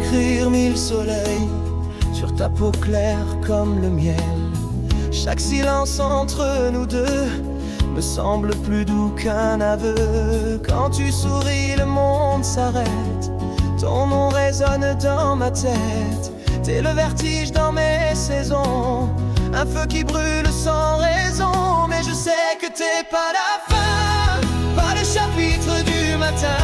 écrire 1000 soleils sur ta peau claire comme le miel. Chaque silence entre nous deux me semble plus doux qu'un aveu. Quand tu souris, le monde s'arrête. Ton nom résonne dans ma tête. T'es le vertige dans mes saisons, un feu qui brûle sans raison. Mais je sais que t'es pas la fin, pas le chapitre du matin.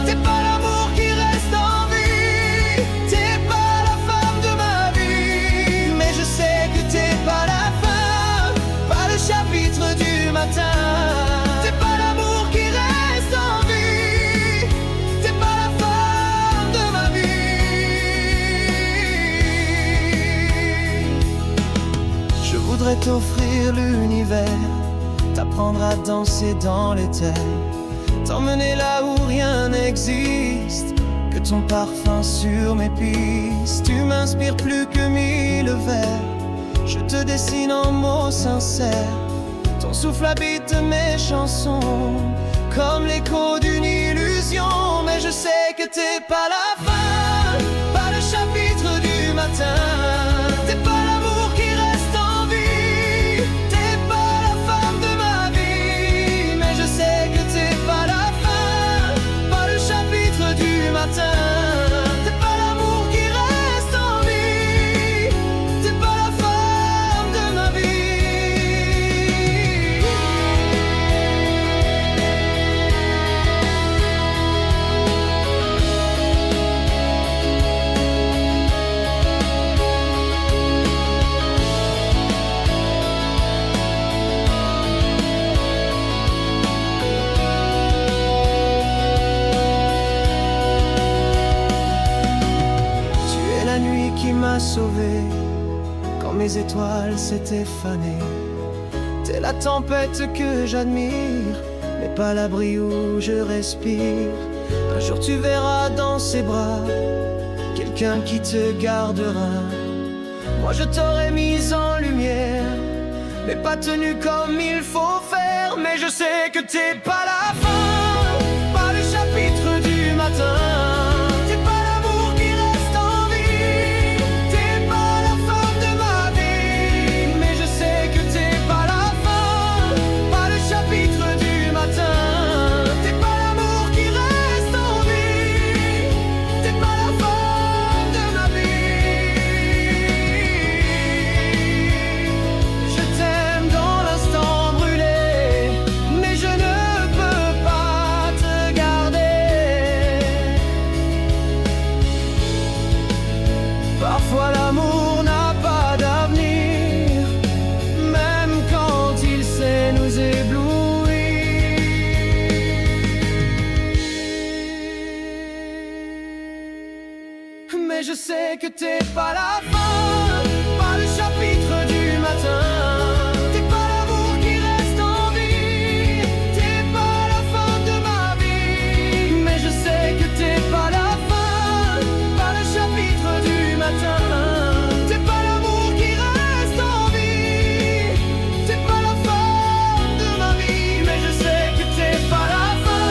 T'es pas l'amour qui reste en vie, t'es pas la femme de ma vie. Mais je sais que t'es pas la fin, pas le chapitre du matin. T'es pas l'amour qui reste en vie, t'es pas la femme de ma vie. Je voudrais t'offrir l'univers, t'apprendre à danser dans l'éther, t'emmener là où rien n'existe, que ton parfum sur mes pistes. Tu m'inspires plus que 1000 vers, je te dessine en mots sincères. Ton souffle habite mes chansons, comme l'écho d'une illusion. Mais je sais que t'es pas la fin, pas le chapitre du matin. T'es pas l'amour qui reste en vie, t'es pas la femme de ma vie. Mais je sais que t'es pas la fin, pas le chapitre du matin. T'es pas l'amour qui reste en vie, t'es pas la femme de ma vie. Qui m'a sauvé quand mes étoiles s'étaient fanées. T'es la tempête que j'admire, mais pas l'abri où je respire. Un jour tu verras dans ses bras quelqu'un qui te gardera. Moi je t'aurais mise en lumière, mais pas tenue comme il faut faire. Mais je sais que t'es pas la fin, pas le chapitre du matin. Parfois l'amour n'a pas d'avenir, même quand il sait nous éblouir. Mais je sais que t'es pas la fin, pas le chapitre du matin. T'es pas l'amour qui reste en vie, t'es pas la fin de ma vie. Mais je sais que t'es pas la fin, pas le chapitre du matin. T'es pas l'amour qui reste en vie, t'es pas la femme de ma vie. Mais je sais que t'es pas la fin,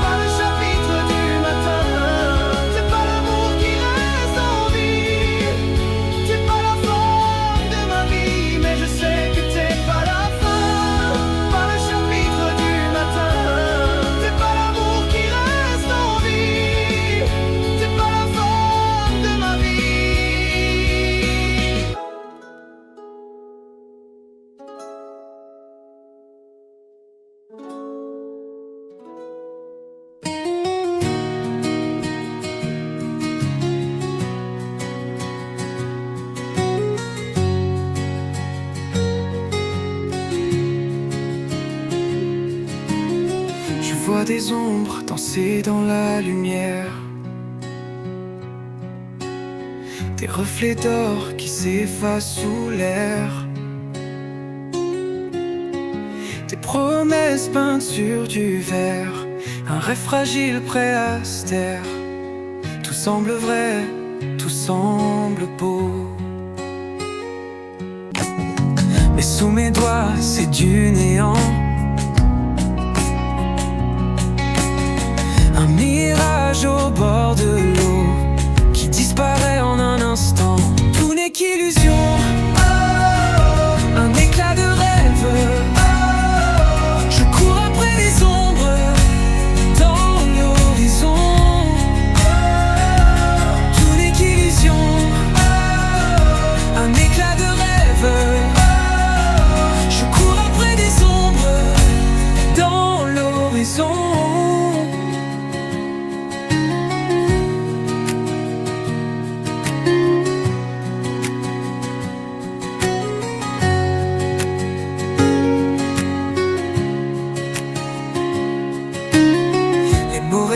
pas le chapitre du matin. T'es pas l'amour qui reste en vie, t'es pas la femme de ma vie. Mais je sais que t'es pas la fin, pas le chapitre du matin. T'es pas l'amour qui reste en vie, t'es pas la femme de ma vie. Je vois des ombres danser dans la lumière, des reflets d'or qui s'effacent sous l'air, des promesses peintes sur du verre, un rêve fragile prêt à se taire. Tout semble vrai, tout semble beau, mais sous mes doigts c'est du néant. Un mirage au bord de l'eau,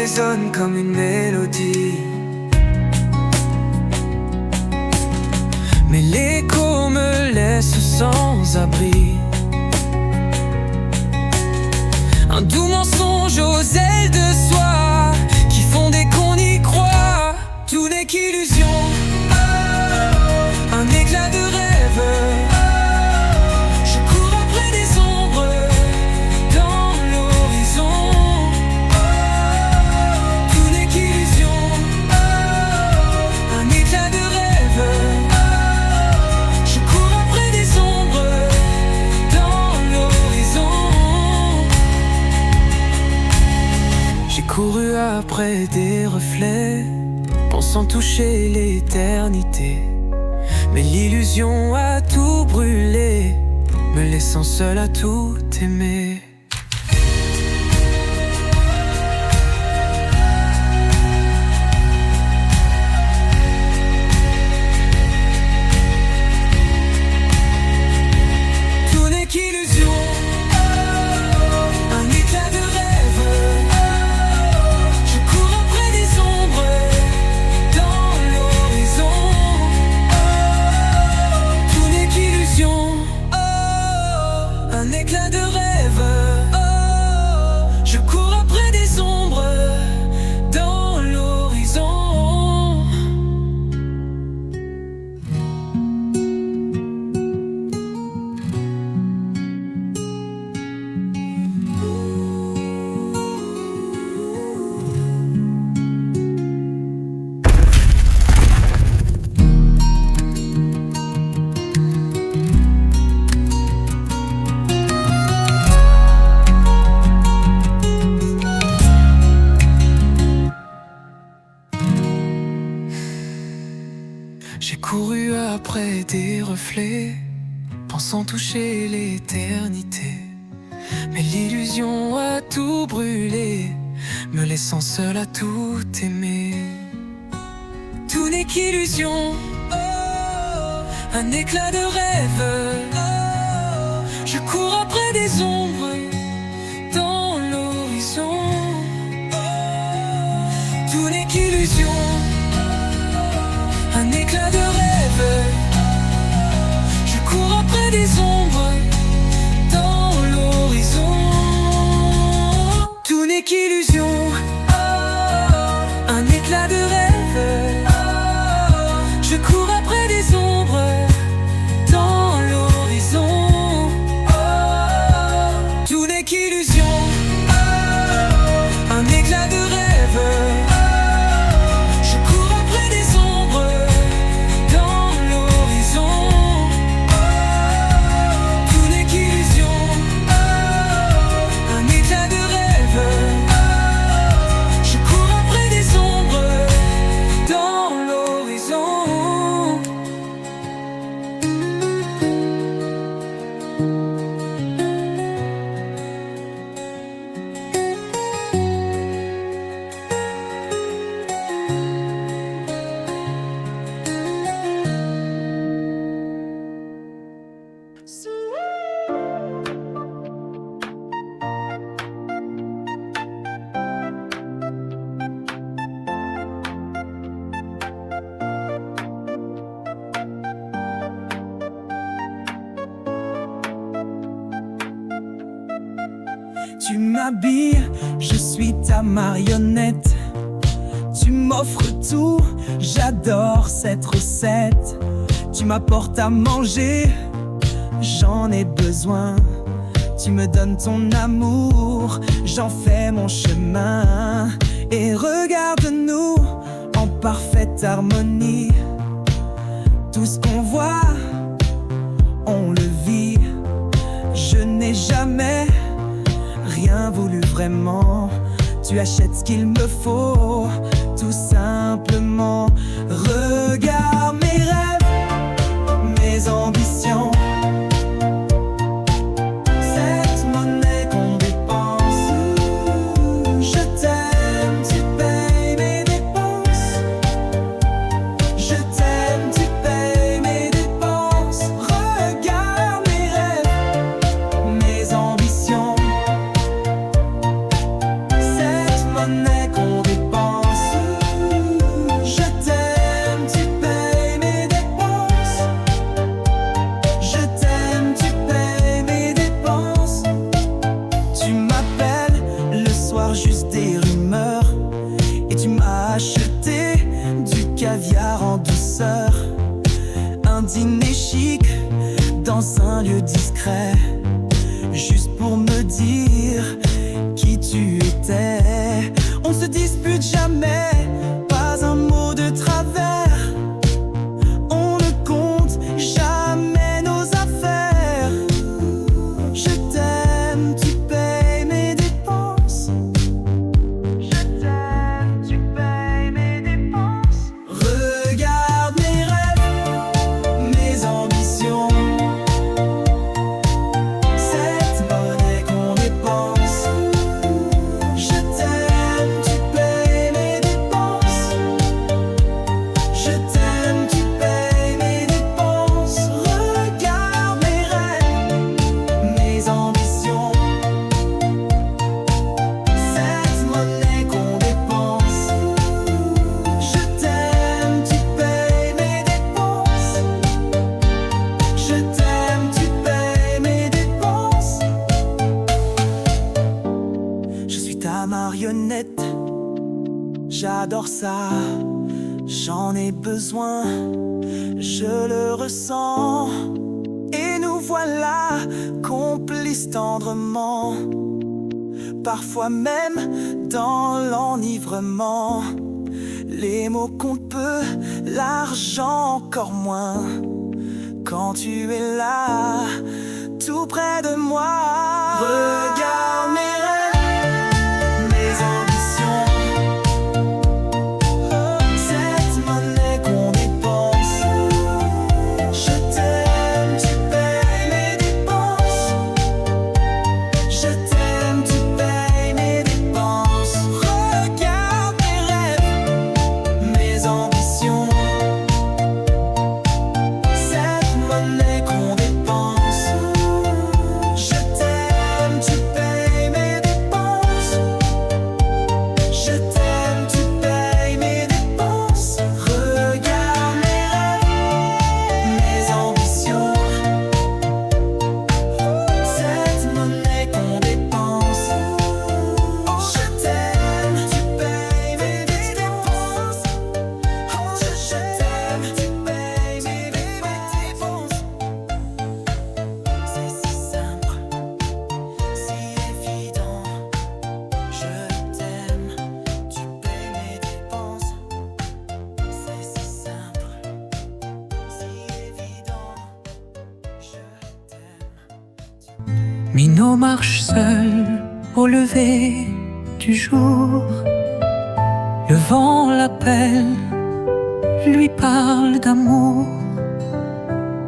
résonne comme une mélodie. Mais l'écho me laisse sans abri. Un doux mensonge aux ailes de soie qui font dès qu'on y croit. Tout n'est qu'illusion, un éclat de rêve. Je cours après des ombres dans l'horizon. Tout n'est qu'illusion, un éclat de rêve. Je cours après des ombres dans l'horizon. J'ai couru après des reflets, pensant toucher l'éternité. Mais l'illusion a tout brûlé, me laissant seul à tout aimer. Tout n'est qu'illusion, un éclat de rêve. Je cours après des ombres dans l'horizon. Tout n'est qu'illusion, un éclat de rêve. Je cours après des ombres dans l'horizon. J'ai couru après des reflets, pensant toucher l'éternité. Mais l'illusion a tout brûlé, me laissant seul à tout aimer. Tout n'est qu'illusion, un éclat de rêve. Je cours après des ombres dans l'horizon. Tout n'est qu'illusion, un éclat de rêve. Je cours après des ombres dans l'horizon. Tout n'est qu'illusion, un éclat de rêve. Je cours après des ombres dans l'horizon. Tout n'est qu'illusion, un éclat de rêve. Je cours après des ombres dans l'horizon. Tout n'est qu'illusion, un éclat de rêve. Je cours après des ombres dans l'horizon. Tu m'habilles, je suis ta marionnette. Tu m'offres tout, j'adore cette recette. Tu m'apportes à manger, j'en ai besoin. Tu me donnes ton amour, j'en fais mon chemin. Et regarde-nous en parfaite harmonie. Tout ce qu'on voit, on le vit. Je n'ai jamais rien voulu vraiment. Tu achètes ce qu'il me faut, tout simplement. Regarde mes rêves, mes ambitions. Cette monnaie qu'on dépense. Je t'aime, tu payes mes dépenses. Je t'aime, tu payes mes dépenses. Regarde mes rêves, mes ambitions. Cette monnaie qu'on secret, juste pour me dire qui tu étais. On se dispute jamais, pas un mot de travers. On ne compte jamais nos affaires. Je t'aime, tu payes mes dépenses. Je t'aime, tu payes mes dépenses. Regarde mes rêves, mes ambitions. Cette monnaie qu'on dépense. Je t'aime, tu payes mes dépenses. Je t'aime, tu payes mes dépenses. Regarde mes rêves, mes ambitions. Cette monnaie qu'on dépense. Je t'aime, tu payes mes dépenses. Je t'aime, tu payes mes dépenses. Je suis ta marionnette, j'adore ça. J'en ai besoin, je le ressens. Et nous voilà, complices tendrement. Parfois même dans l'enivrement. Les mots comptent peu, l'argent encore moins. Quand tu es là, tout près de moi. Regarde mes rêves, mes ambitions. Cette monnaie qu'on dépense. Je t'aime, tu payes mes dépenses. Je t'aime, tu payes mes dépenses. Regarde mes rêves, mes ambitions. Cette monnaie qu'on dépense. Je t'aime, tu payes mes dépenses. Je t'aime, tu payes mes dépenses. Regarde mes rêves, mes ambitions. Cette monnaie qu'on dépense. Je t'aime, tu payes mes dépenses. Je t'aime, tu payes mes dépenses. C'est si simple, si évident. Je t'aime, tu payes mes dépenses. C'est si simple, si évident. Je t'aime. Minot marche seul au lever du jour. Le vent l'appelle, lui parle d'amour.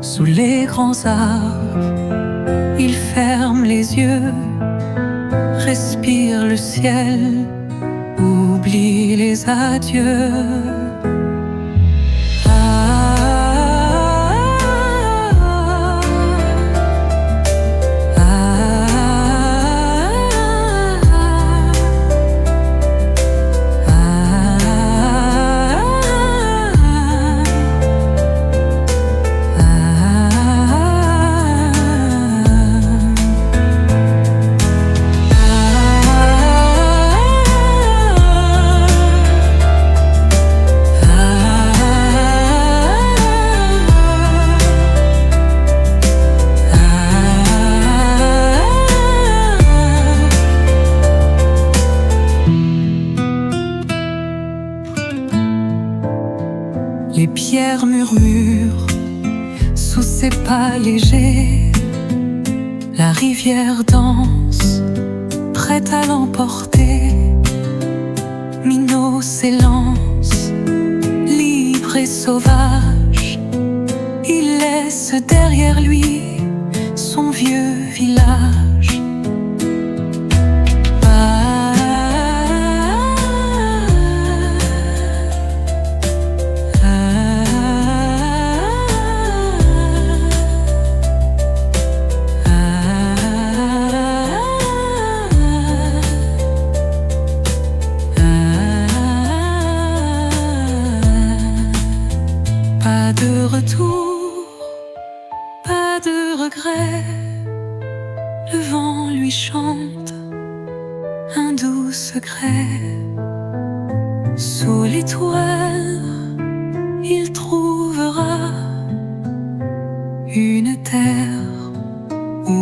Sous les grands arbres, il ferme les yeux, respire le ciel, oublie les adieux. Les pierres murmurent sous ses pas légers. La rivière danse, prête à l'emporter. Minot s'élance, libre et sauvage. Il laisse derrière lui son vieux village. Pas de retour, pas de regret. Le vent lui chante un doux secret. Sous l'étoile, il trouvera une terre où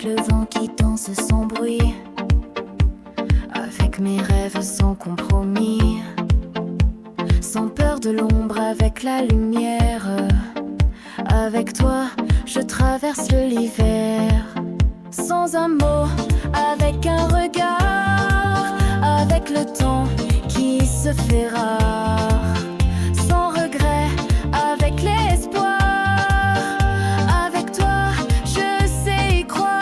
le vent qui danse sans bruit, avec mes rêves sans compromis, sans peur de l'ombre, avec la lumière. Avec toi, je traverse l'hiver, sans un mot, avec un regard, avec le temps qui se fait rare, sans regret, avec l'espoir. Avec toi, je sais y croire.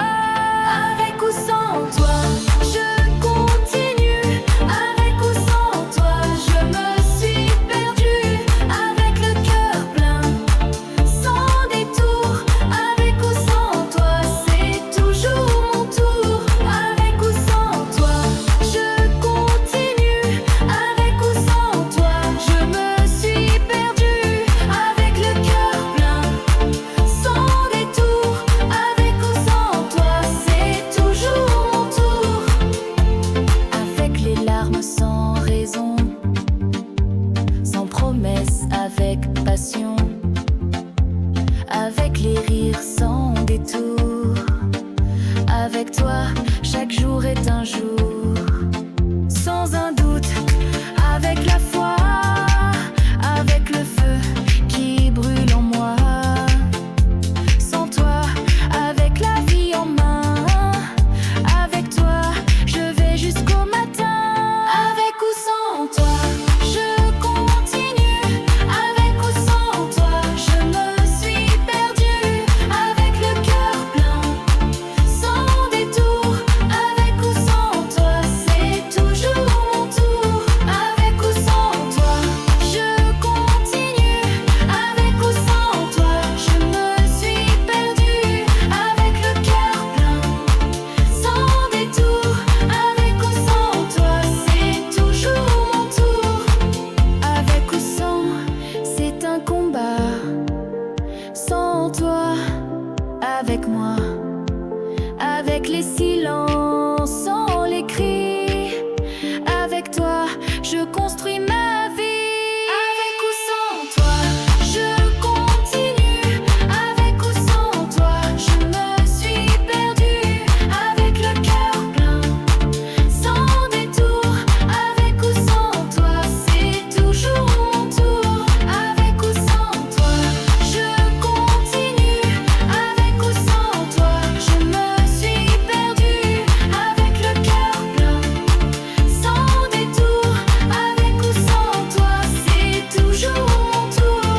Avec ou sans toi, je continue. Avec ou sans toi, je me suis perdue. Avec le cœur plein, sans détour. Avec ou sans toi, c'est toujours mon tour. Avec ou sans toi, je continue. Avec ou sans toi, je me suis perdue. Avec le cœur plein, sans détour. Avec ou sans toi, c'est toujours mon tour. Avec les larmes sans raison, sans promesse, avec passion. Avec les rires sans détour. Avec toi, chaque jour est un jour. Sans un doute, avec la foi, avec le feu qui brûle en moi. Sans toi, avec la vie en main. Avec toi, je vais jusqu'au matin. Avec ou sans toi, je continue. Avec ou sans toi, je me suis perdue. Avec le cœur plein, sans détour. Avec ou sans toi, c'est toujours mon tour. Avec ou sans toi, je continue. Avec ou sans toi, je me suis perdue. Avec le cœur plein, sans détour. Avec ou sans toi, c'est toujours mon tour. Avec ou sans, c'est un combat. Sans toi, avec moi. Avec les silences, sans les cris. Avec toi, je construis ma vie. Avec ou sans toi, je continue. Avec ou sans toi, je me suis perdue. Avec le cœur plein, sans détour. Avec ou sans toi, c'est toujours mon tour. Avec ou sans toi, je continue. Avec ou sans toi, je me suis perdue. Avec le cœur plein, sans détour. Avec ou sans toi, c'est toujours mon tour.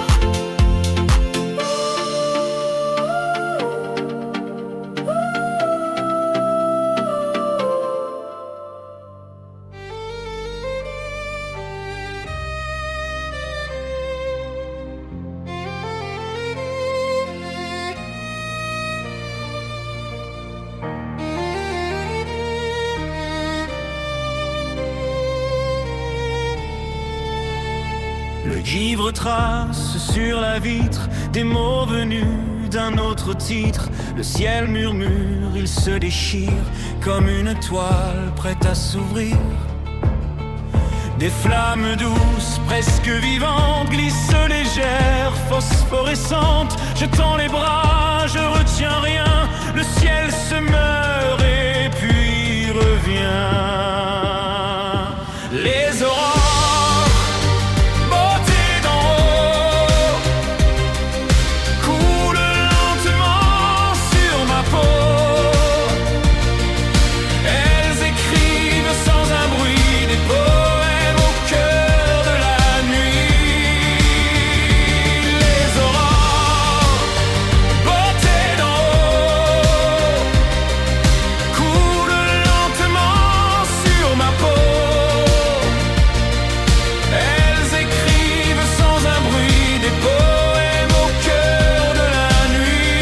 Le givre trace sur la vitre des mots venus d'un autre titre. Le ciel murmure, il se déchire comme une toile prête à s'ouvrir. Des flammes douces, presque vivantes, glissent légères, phosphorescentes. Je tends les bras, je retiens rien. Le ciel se meurt et puis revient. Les aurores, beauté d'en haut, coulent lentement sur ma peau. Elles écrivent sans un bruit des poèmes au cœur de la nuit. Les aurores, beauté d'en haut, coulent lentement sur ma peau. Elles écrivent sans un bruit des poèmes au cœur de la nuit.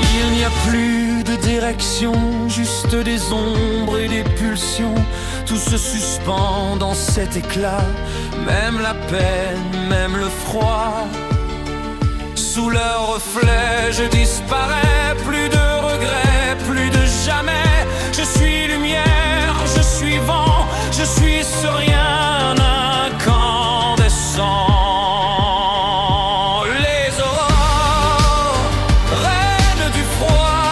Il n'y a plus de direction, juste des ombres et des pulsions. Tout se suspend dans cet éclat même la peine, même le froid. Sous leur reflet je disparais, plus de regrets, plus de jamais. Je suis lumière, je suis vent, je suis ce rien incandescent. Les aurores, reines du froid,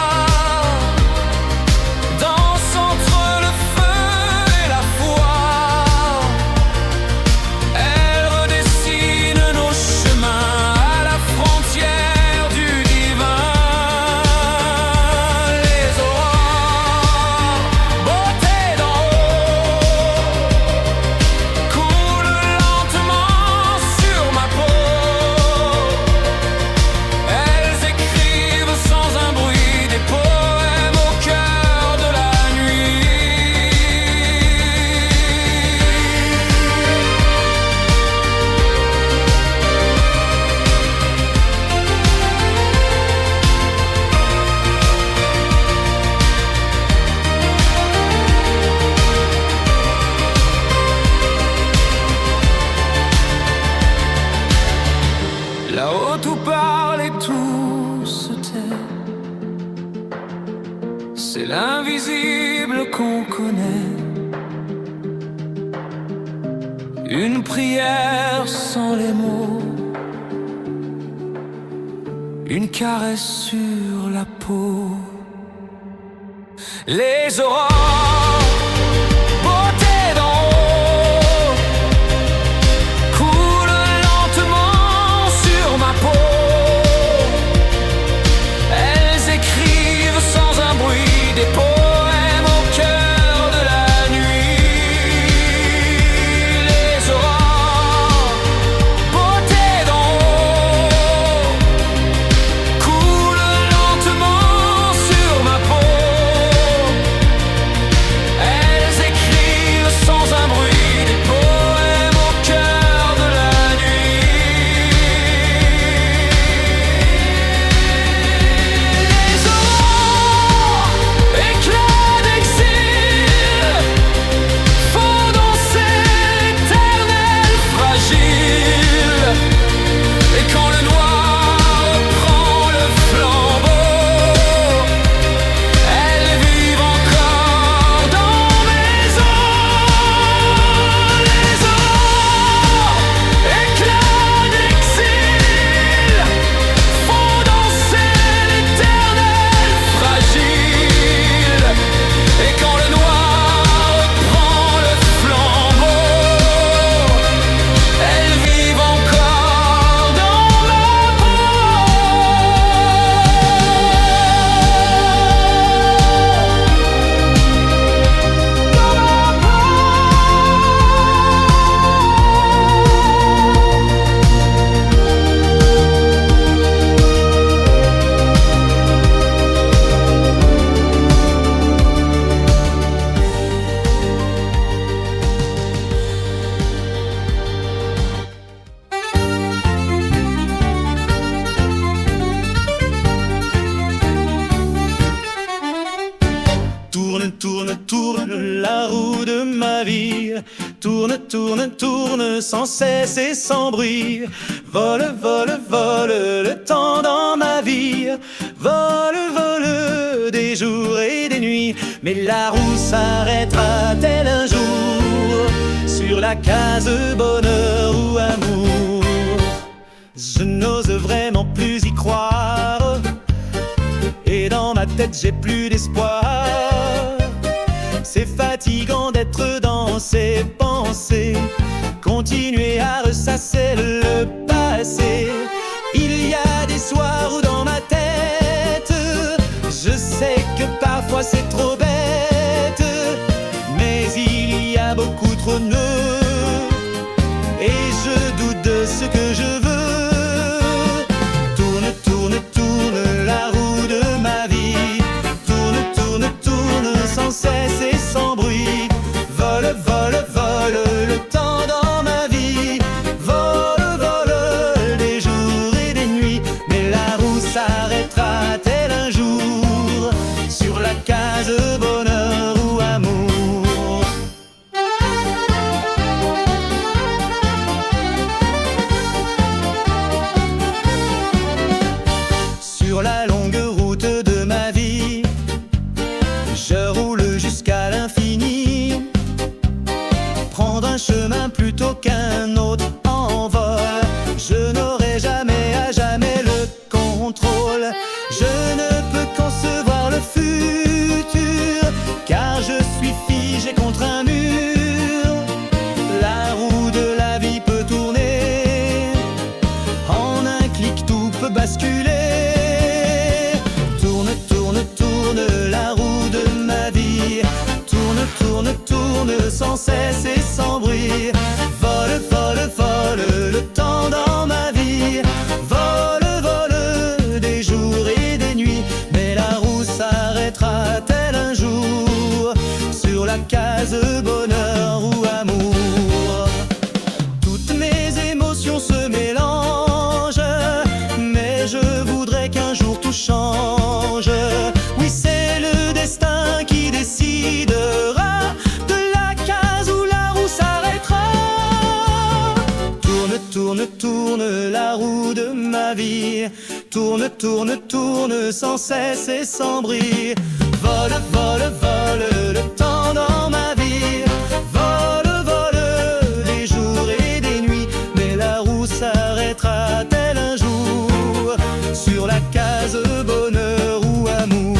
dansent entre le feu et la foi. Elles redessinent nos chemins à la frontière du divin. Les aurores, beauté d'en haut, coulent lentement sur ma peau. Elles écrivent sans un bruit des poèmes au cœur de la nuit. Là-haut tout parle et tout se tait. C'est l'invisible qu'on connaît. Une prière sans les mots, une caresse sur la peau. Les aurores, beauté d'en haut, coulent lentement sur ma peau. Elles écrivent sans un bruit des poèmes au cœur de la nuit. Les aurores, beauté d'en haut, coulent lentement sur ma peau. Elles écrivent sans un bruit des poèmes au cœur de la nuit. Les aurores, éclats d'exil, font danser l'éternel fragile. Et quand le noir prend le flambeau, elles vivent encore dans mes os. Les aurores, éclats d'exil, font danser l'éternel fragile. Et quand le noir prend le flambeau, elles vivent encore dans ma Tourne, tourne, tourne la roue de ma vie. Tourne, tourne, tourne sans cesse et sans bruit. Vole, vole, vole le temps dans ma vie. Vole, vole des jours et des nuits. Mais la roue s'arrêtera-t-elle un jour sur la case bonheur ou amour? Je n'ose vraiment plus y croire. Et dans ma tête j'ai plus d'espoir. C'est fatigant d'être dans ses pensées, continuer à ressasser le passé. Il y a des soirs où dans ma tête je sais que parfois c'est trop bête, mais il y a beaucoup trop de nœuds et je doute de ce que je veux. Tourne, tourne, tourne la roue de ma vie. Tourne, tourne, tourne sans cesse et sans bruit. Vole, vole, vole le temps dans ma vie. Vole, vole des jours et des nuits. Mais la roue s'arrêtera-t-elle un jour sur la case bonheur ou amour? basculer. Tourne, tourne, tourne la roue de ma vie. Tourne, tourne, tourne sans cesse et sans bruit. Vole, vole, vole le temps dans ma vie. Vole, vole des jours et des nuits. Mais la roue s'arrêtera-t-elle un jour sur la case bonheur ou amour? Toutes mes émotions se mélangent, mais je voudrais qu'un jour tout change. Oui, c'est le destin qui décidera de la case où la roue s'arrêtera. Tourne, tourne, tourne la roue de ma vie. Tourne, tourne, tourne sans cesse et sans bruit. Vole, vole, vole le temps dans ma vie. Vole, vole des jours et des nuits. Mais la roue s'arrêtera-t-elle un jour sur la case bonheur ou amour?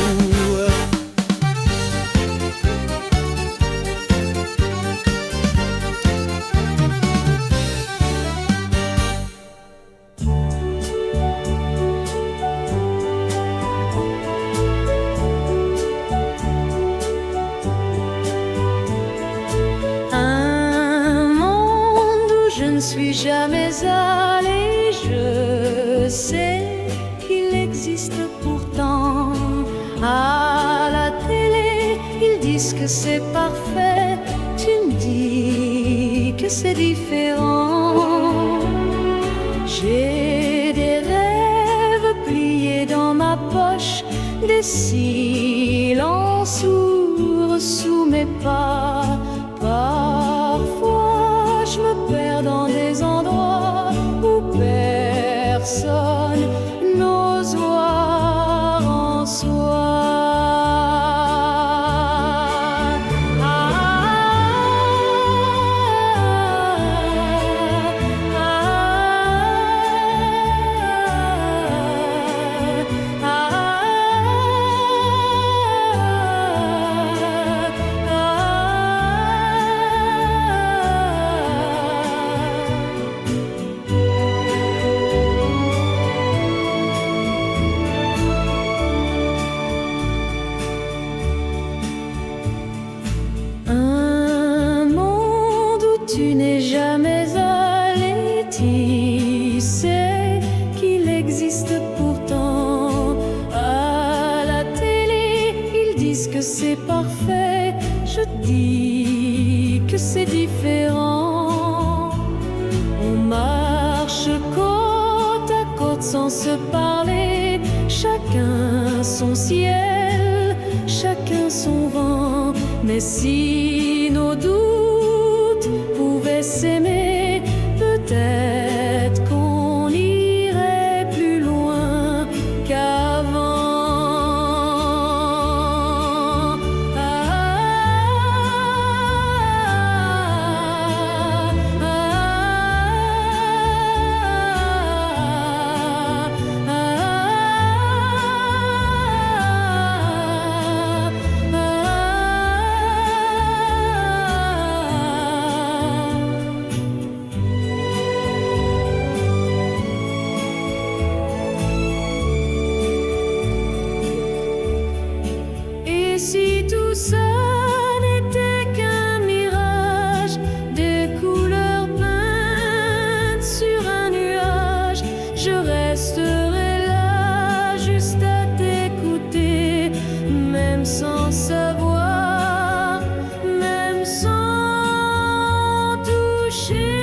Un monde où je ne suis jamais allée, je sais qu'il existe pourtant. À la télé, ils disent que c'est parfait, tu me dis que c'est différent. J'ai des rêves pliés dans ma poche, des silences sourds sous mes pas. Parfois je me perds dans des endroits où personne n'ose voir en soi. Un monde où tu n'es jamais allé, tu sais qu'il existe pourtant. À la télé, ils disent que c'est parfait, je dis que c'est différent. On marche côte à côte sans se parler, chacun son ciel, chacun son vent. Mais si nos doutes pouvaient s'aimer, peut-être qu'on irait plus loin qu'avant. Et si tout ça n'était qu'un mirage, des couleurs peintes sur un nuage, je resterai là juste à t'écouter, même sans savoir, même sans toucher.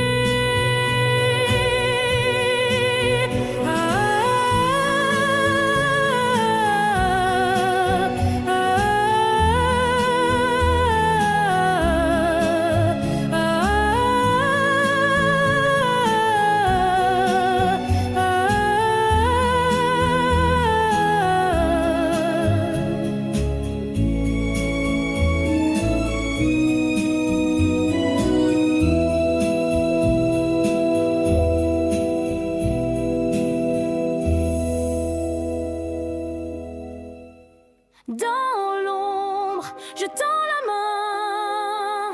Dans l'ombre, je tends la main,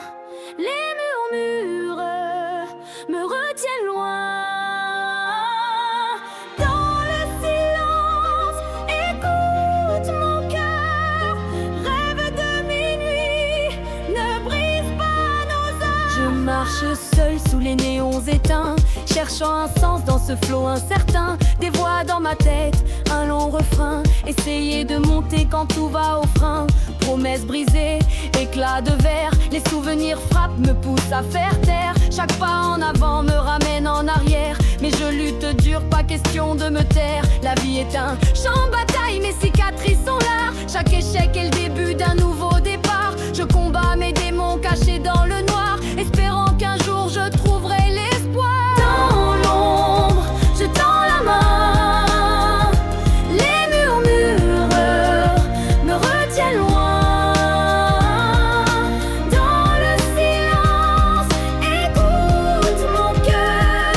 les murmures me retiennent loin. Dans le silence, marche seule sous les néons éteints, cherchant un sens dans ce flot incertain. Des voix dans ma tête, un long refrain, essayer de monter quand tout va au frein. Promesses brisées, éclats de verre, les souvenirs frappent, me poussent à faire taire. Chaque pas en avant me ramène en arrière, mais je lutte dur, pas question de me taire. La vie est un champ de bataille, mes cicatrices sont là. Chaque échec est le début d'un nouveau départ. Je combats mes démons cachés dans le noir, espérant qu'un jour je trouverai l'espoir. Dans l'ombre, je tends la main, les murmures me retiennent loin. Dans le silence, écoute mon cœur,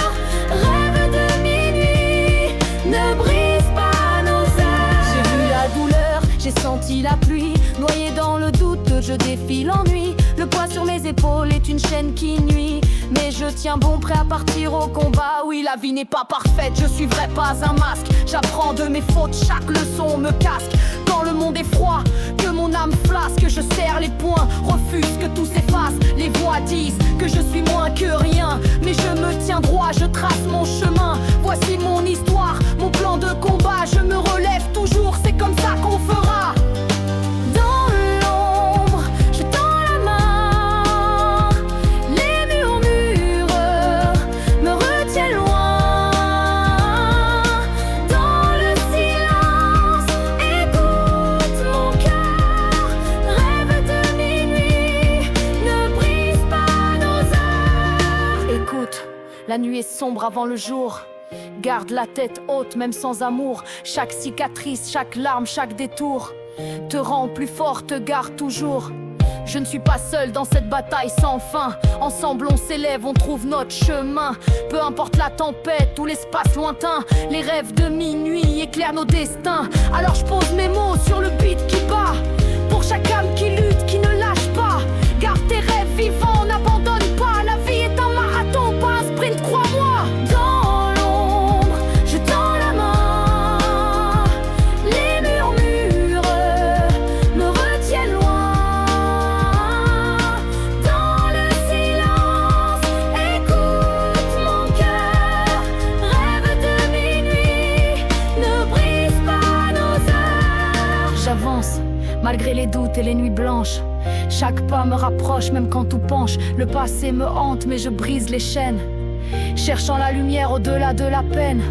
rêve de minuit, ne brise pas nos heures. J'ai vu la douleur, j'ai senti la pluie, noyé dans le doute, je défie l'ennui. Le poids sur mes épaules est une chaîne qui nuit, mais je tiens bon, prêt à partir au combat. Oui, la vie n'est pas parfaite, je suivrai pas un masque. J'apprends de mes fautes, chaque leçon me casque. Quand le monde est froid, que mon âme flasque, je serre les poings, refuse que tout s'efface. Les voix disent que je suis moins que rien, mais je me tiens droit, je trace mon chemin. Voici mon histoire, mon plan de combat. Je me relève toujours, c'est comme ça qu'on fera. La nuit est sombre avant le jour. Garde la tête haute même sans amour. Chaque cicatrice, chaque larme, chaque détour te rend plus fort, te garde toujours. Je ne suis pas seul dans cette bataille sans fin. Ensemble on s'élève, on trouve notre chemin. Peu importe la tempête ou l'espace lointain, les rêves de minuit éclairent nos destins. Alors je pose mes mots sur le beat qui bat, pour chaque âme qui lutte, qui ne lâche pas. Garde tes rêves vivants, n'abandonne pas. La vie est un marathon, pas un sprint, crois-moi. Dans l'ombre, je tends la main, les murmures me retiennent loin. Dans le silence, écoute mon cœur, rêve de minuit, ne brise pas nos heures. J'avance, malgré les doutes et les nuits blanches. Chaque pas me rapproche, même quand tout penche. Le passé me hante, mais je brise les chaînes, cherchant la lumière au-delà de la peine.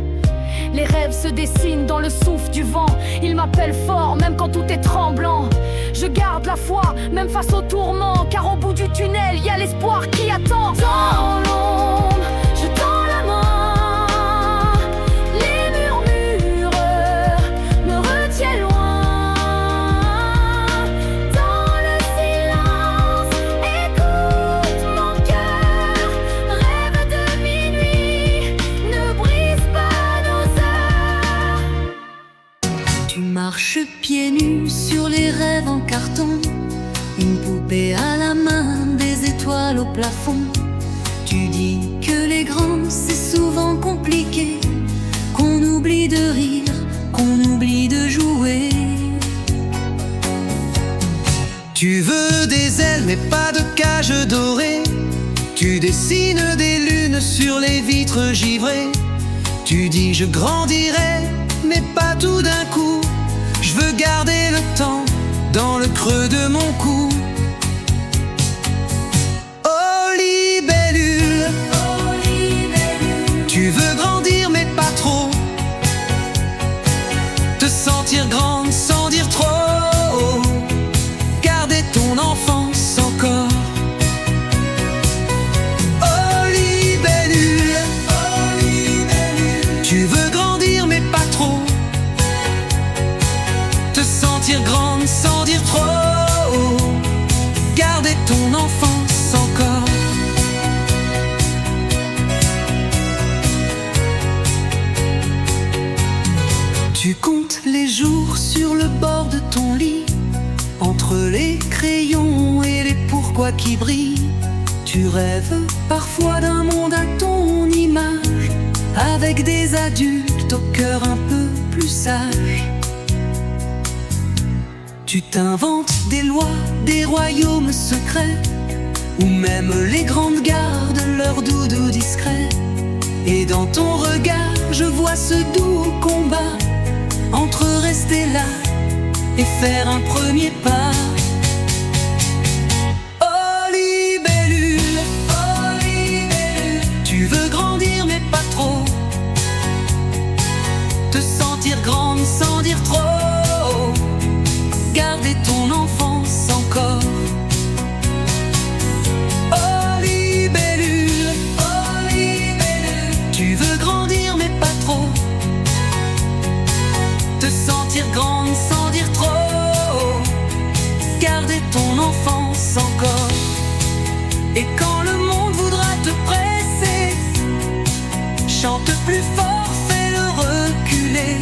Les rêves se dessinent dans le souffle du vent. Ils m'appellent fort, même quand tout est tremblant. Je garde la foi, même face aux tourments, car au bout du tunnel, y a l'espoir qui attend. Dans l'ombre, je tends la main, les murmures me retiennent loin. Marche pieds nus sur les rêves en carton, une poupée à la main, des étoiles au plafond. Tu dis que les grands c'est souvent compliqué, qu'on oublie de rire, qu'on oublie de jouer. Tu veux des ailes mais pas de cage dorée. Tu dessines des lunes sur les vitres givrées. Tu dis je grandirai mais pas tout d'un coup. Je veux garder le temps dans le creux de mon cou. Oh libellule, tu veux grandir mais pas trop, te sentir grande sans dire trop, garder ton enfance encore. Oh libellule, tu veux grandir mais pas trop, grande sans dire trop, garder ton enfance encore. Tu comptes les jours sur le bord de ton lit, entre les crayons et les pourquoi qui brillent. Tu rêves parfois d'un monde à ton image, avec des adultes au cœur un peu plus sage. Tu t'inventes des lois, des royaumes secrets, ou même les grandes gardent leur doudou discret. Et dans ton regard, je vois ce doux combat entre rester là et faire un premier pas. Oh libellule, tu veux grandir mais pas trop, te sentir grande sans dire trop, garder ton enfance encore. Oh libellule, tu veux grandir mais pas trop, te sentir grande sans dire trop, garder ton enfance encore. Et quand le monde voudra te presser, chante plus fort, fais-le reculer.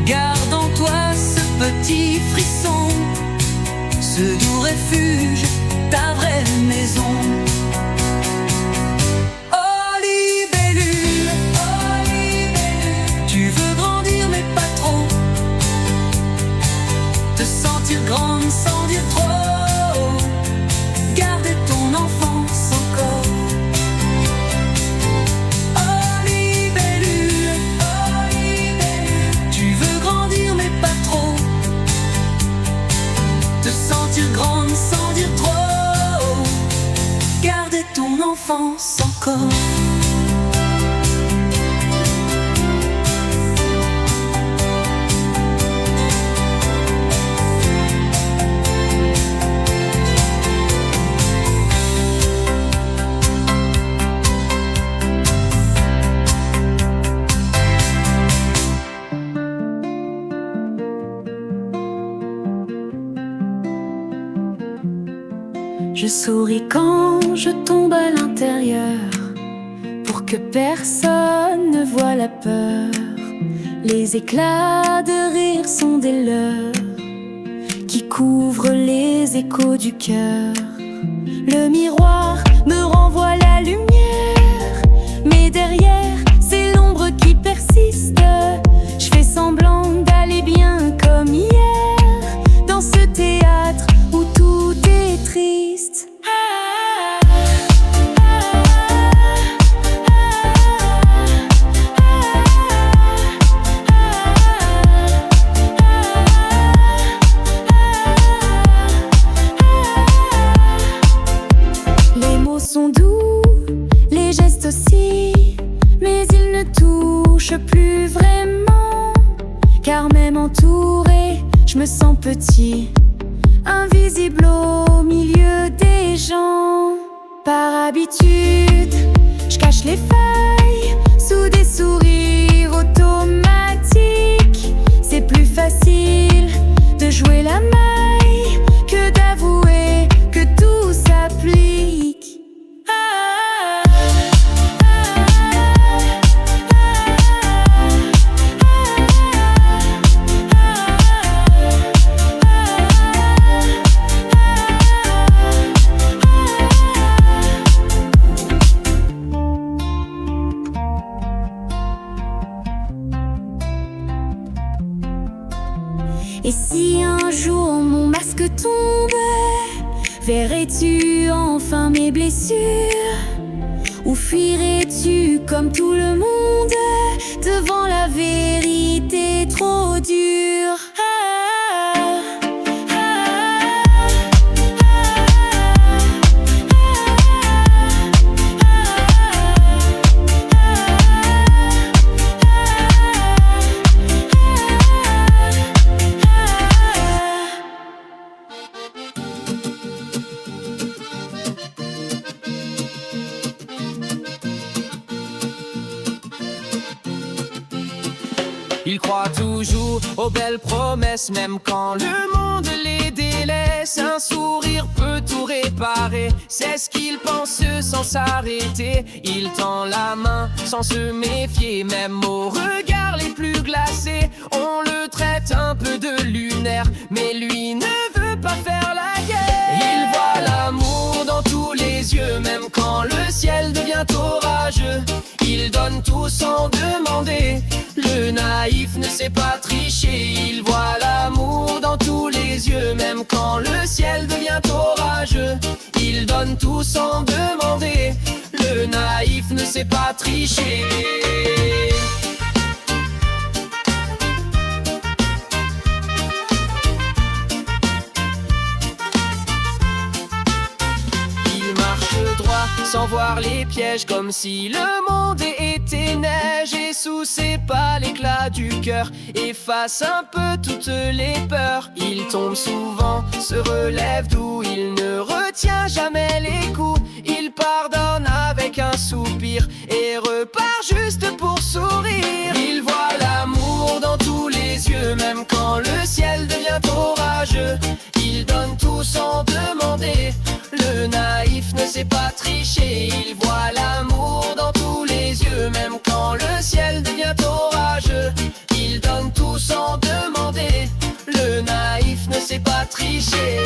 Garde en toi ce petit frisson, ce doux refuge, ta vraie maison. Oh libellule, tu veux grandir mais pas trop, te sentir grande sans dire trop, garder ton enfance encore. Oh libellule, tu veux grandir mais pas trop, te sentir grande sans dire trop, garder ton enfance encore. Je souris quand je tombe à l'intérieur, pour que personne ne voie la peur. Les éclats de rire sont des leurs qui couvrent les échos du cœur. Le miroir me renvoie la lumière, mais derrière c'est l'ombre qui persiste. Je fais semblant d'aller bien comme hier, dans ce théâtre où tout est triste. Les mots sont doux, les gestes aussi, mais ils ne touchent plus vraiment, car même entouré, je me sens petit, invisible au milieu des gens. Par habitude, je cache les failles sous des sourires automatiques. C'est plus facile de jouer la maille que d'avouer que tout s'applique. Et si un jour mon masque tombait, verrais-tu enfin mes blessures? Ou fuirais-tu comme tout le monde devant la vérité trop dure? Ils croient toujours aux belles promesses, même quand le monde les délaisse. Un sourire peut tout réparer, c'est ce qu'ils pensent sans s'arrêter. Il tend la main sans se méfier, même aux regards les plus glacés. On le traite un peu de lunaire, mais lui ne veut pas faire la guerre. Il voit l'amour dans tous les yeux, même quand le ciel devient orageux. Il donne tout sans demander, le naïf ne sait pas tricher. Il voit l'amour dans tous les yeux, même quand le ciel devient orageux. Il donne donne tout sans demander. Le naïf ne sait pas tricher. Sans voir les pièges, comme si le monde était neige. Et sous ses pas l'éclat du cœur efface un peu toutes les peurs. Il tombe souvent, se relève d'où il ne retient jamais les coups. Il pardonne avec un soupir et repart juste pour sourire. Il voit l'amour dans tous les yeux, même quand le ciel devient orageux. Il donne tout sans demander. Le naïf ne sait pas tricher. Il voit l'amour dans tous les yeux, même quand le ciel devient orageux. Il donne tout sans demander. Le naïf ne sait pas tricher.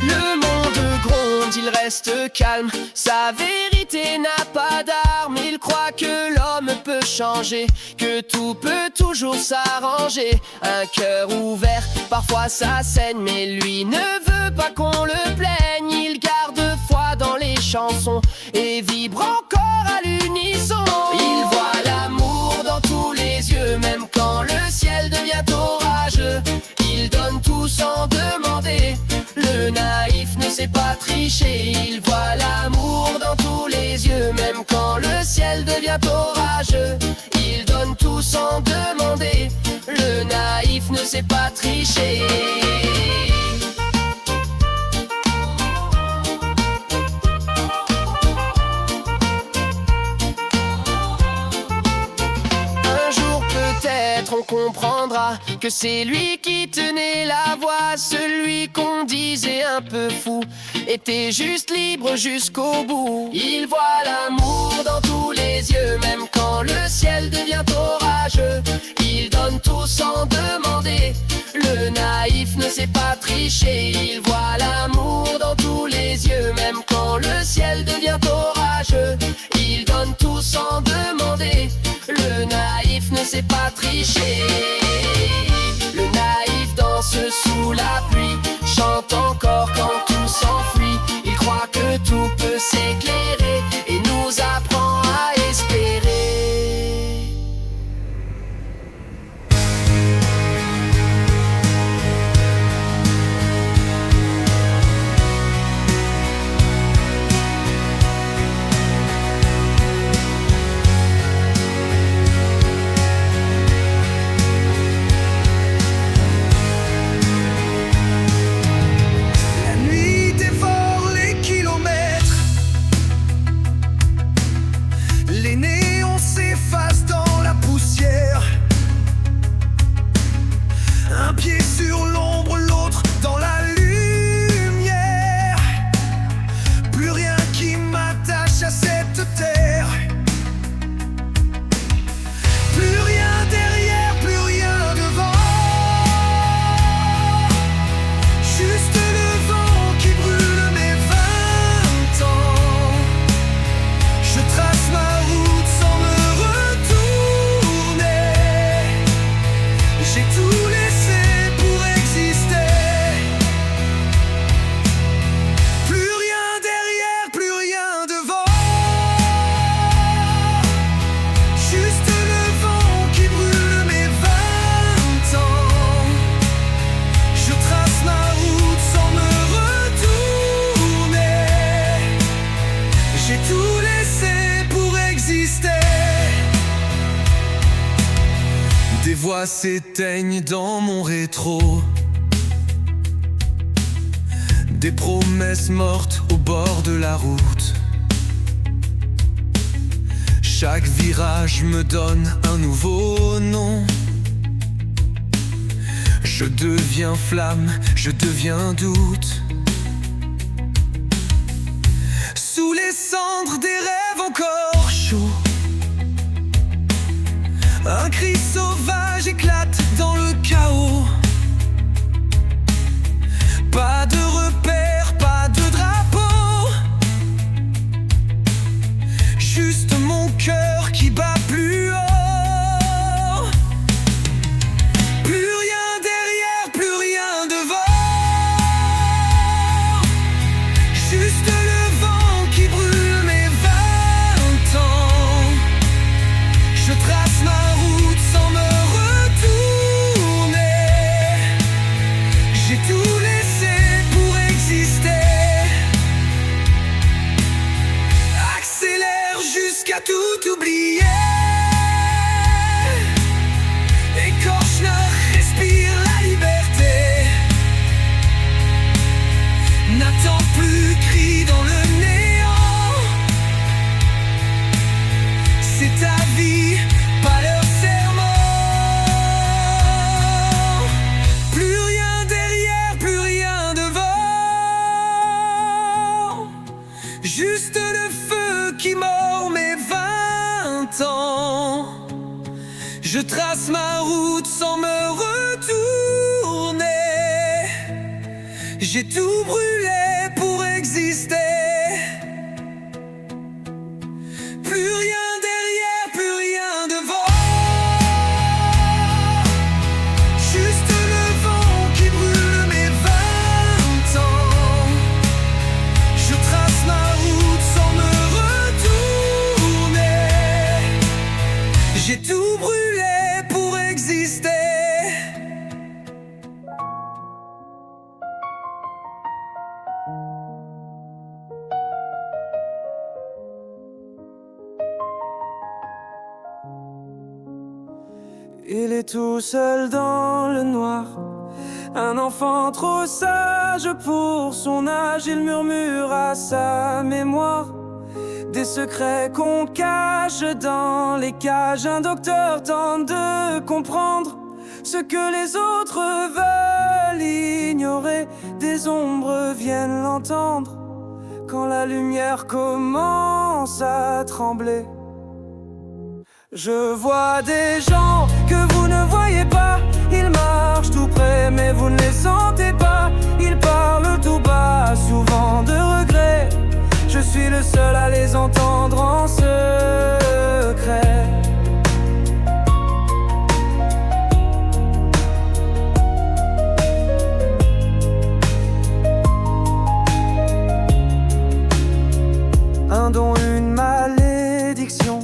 Le monde gronde, il reste calme. Sa vérité n'a pas d'arme. Il croit que l'homme peut changer, que tout peut toujours s'arranger. Un cœur ouvert, parfois ça saigne, mais lui ne veut pas qu'on le plaigne. Il garde foi dans les chansons et vibre encore à l'unisson. Il voit l'amour dans tous les yeux, même quand le ciel devient orageux. Il donne tout sans demander. Le naïf ne sait pas tricher. Il voit l'amour dans tous les yeux, même quand le ciel devient orageux. Il donne tout sans demander. Le naïf ne sait pas tricher. Un jour peut-être on comprendra que c'est lui qui tenait la voie. Celui qu'on disait un peu fou était juste libre jusqu'au bout. Il voit l'amour dans tous les yeux, même quand le ciel devient orageux. Il donne tout sans demander. Le naïf ne sait pas tricher. Il voit l'amour dans tous les yeux, même quand le ciel devient orageux. Il donne tout sans demander. Le naïf ne sait pas tricher. Le naïf danse sous la pluie, chante encore quand tout s'enfuit. Il croit que tout peut s'éclairer et nous apprend à espérer. Des voix s'éteignent dans mon rétro, des promesses mortes au bord de la route. Chaque virage me donne un nouveau nom. Je deviens flamme, je deviens doute. Sous les cendres des rêves encore chauds, un cri sauvage éclate dans le chaos. Pas de repères, pas de drapeau, juste mon cœur qui bat plus haut. tout oublier. Et quand je respire la liberté, n'attends plus, crie dans le néant. C'est ta vie, pas leur serment. Plus rien derrière, plus rien devant. Juste le feu qui mord mes 20 ans. Je trace ma route sans me retourner. J'ai tout brûlé pour exister. Plus rien derrière, plus rien devant. Juste le vent qui brûle mes 20 ans. Je trace ma route sans me retourner. J'ai tout brûlé pour exister. Il est tout seul dans le noir, un enfant trop sage pour son âge. Il murmure à sa mémoire des secrets qu'on cache dans les cages. Un docteur tente de comprendre ce que les autres veulent ignorer. Des ombres viennent l'entendre quand la lumière commence à trembler. Je vois des gens que vous ne voyez pas. Ils marchent tout près mais vous ne les sentez pas. Ils parlent tout bas, souvent de regrets. Je suis le seul à les entendre en secret. Un don, une malédiction,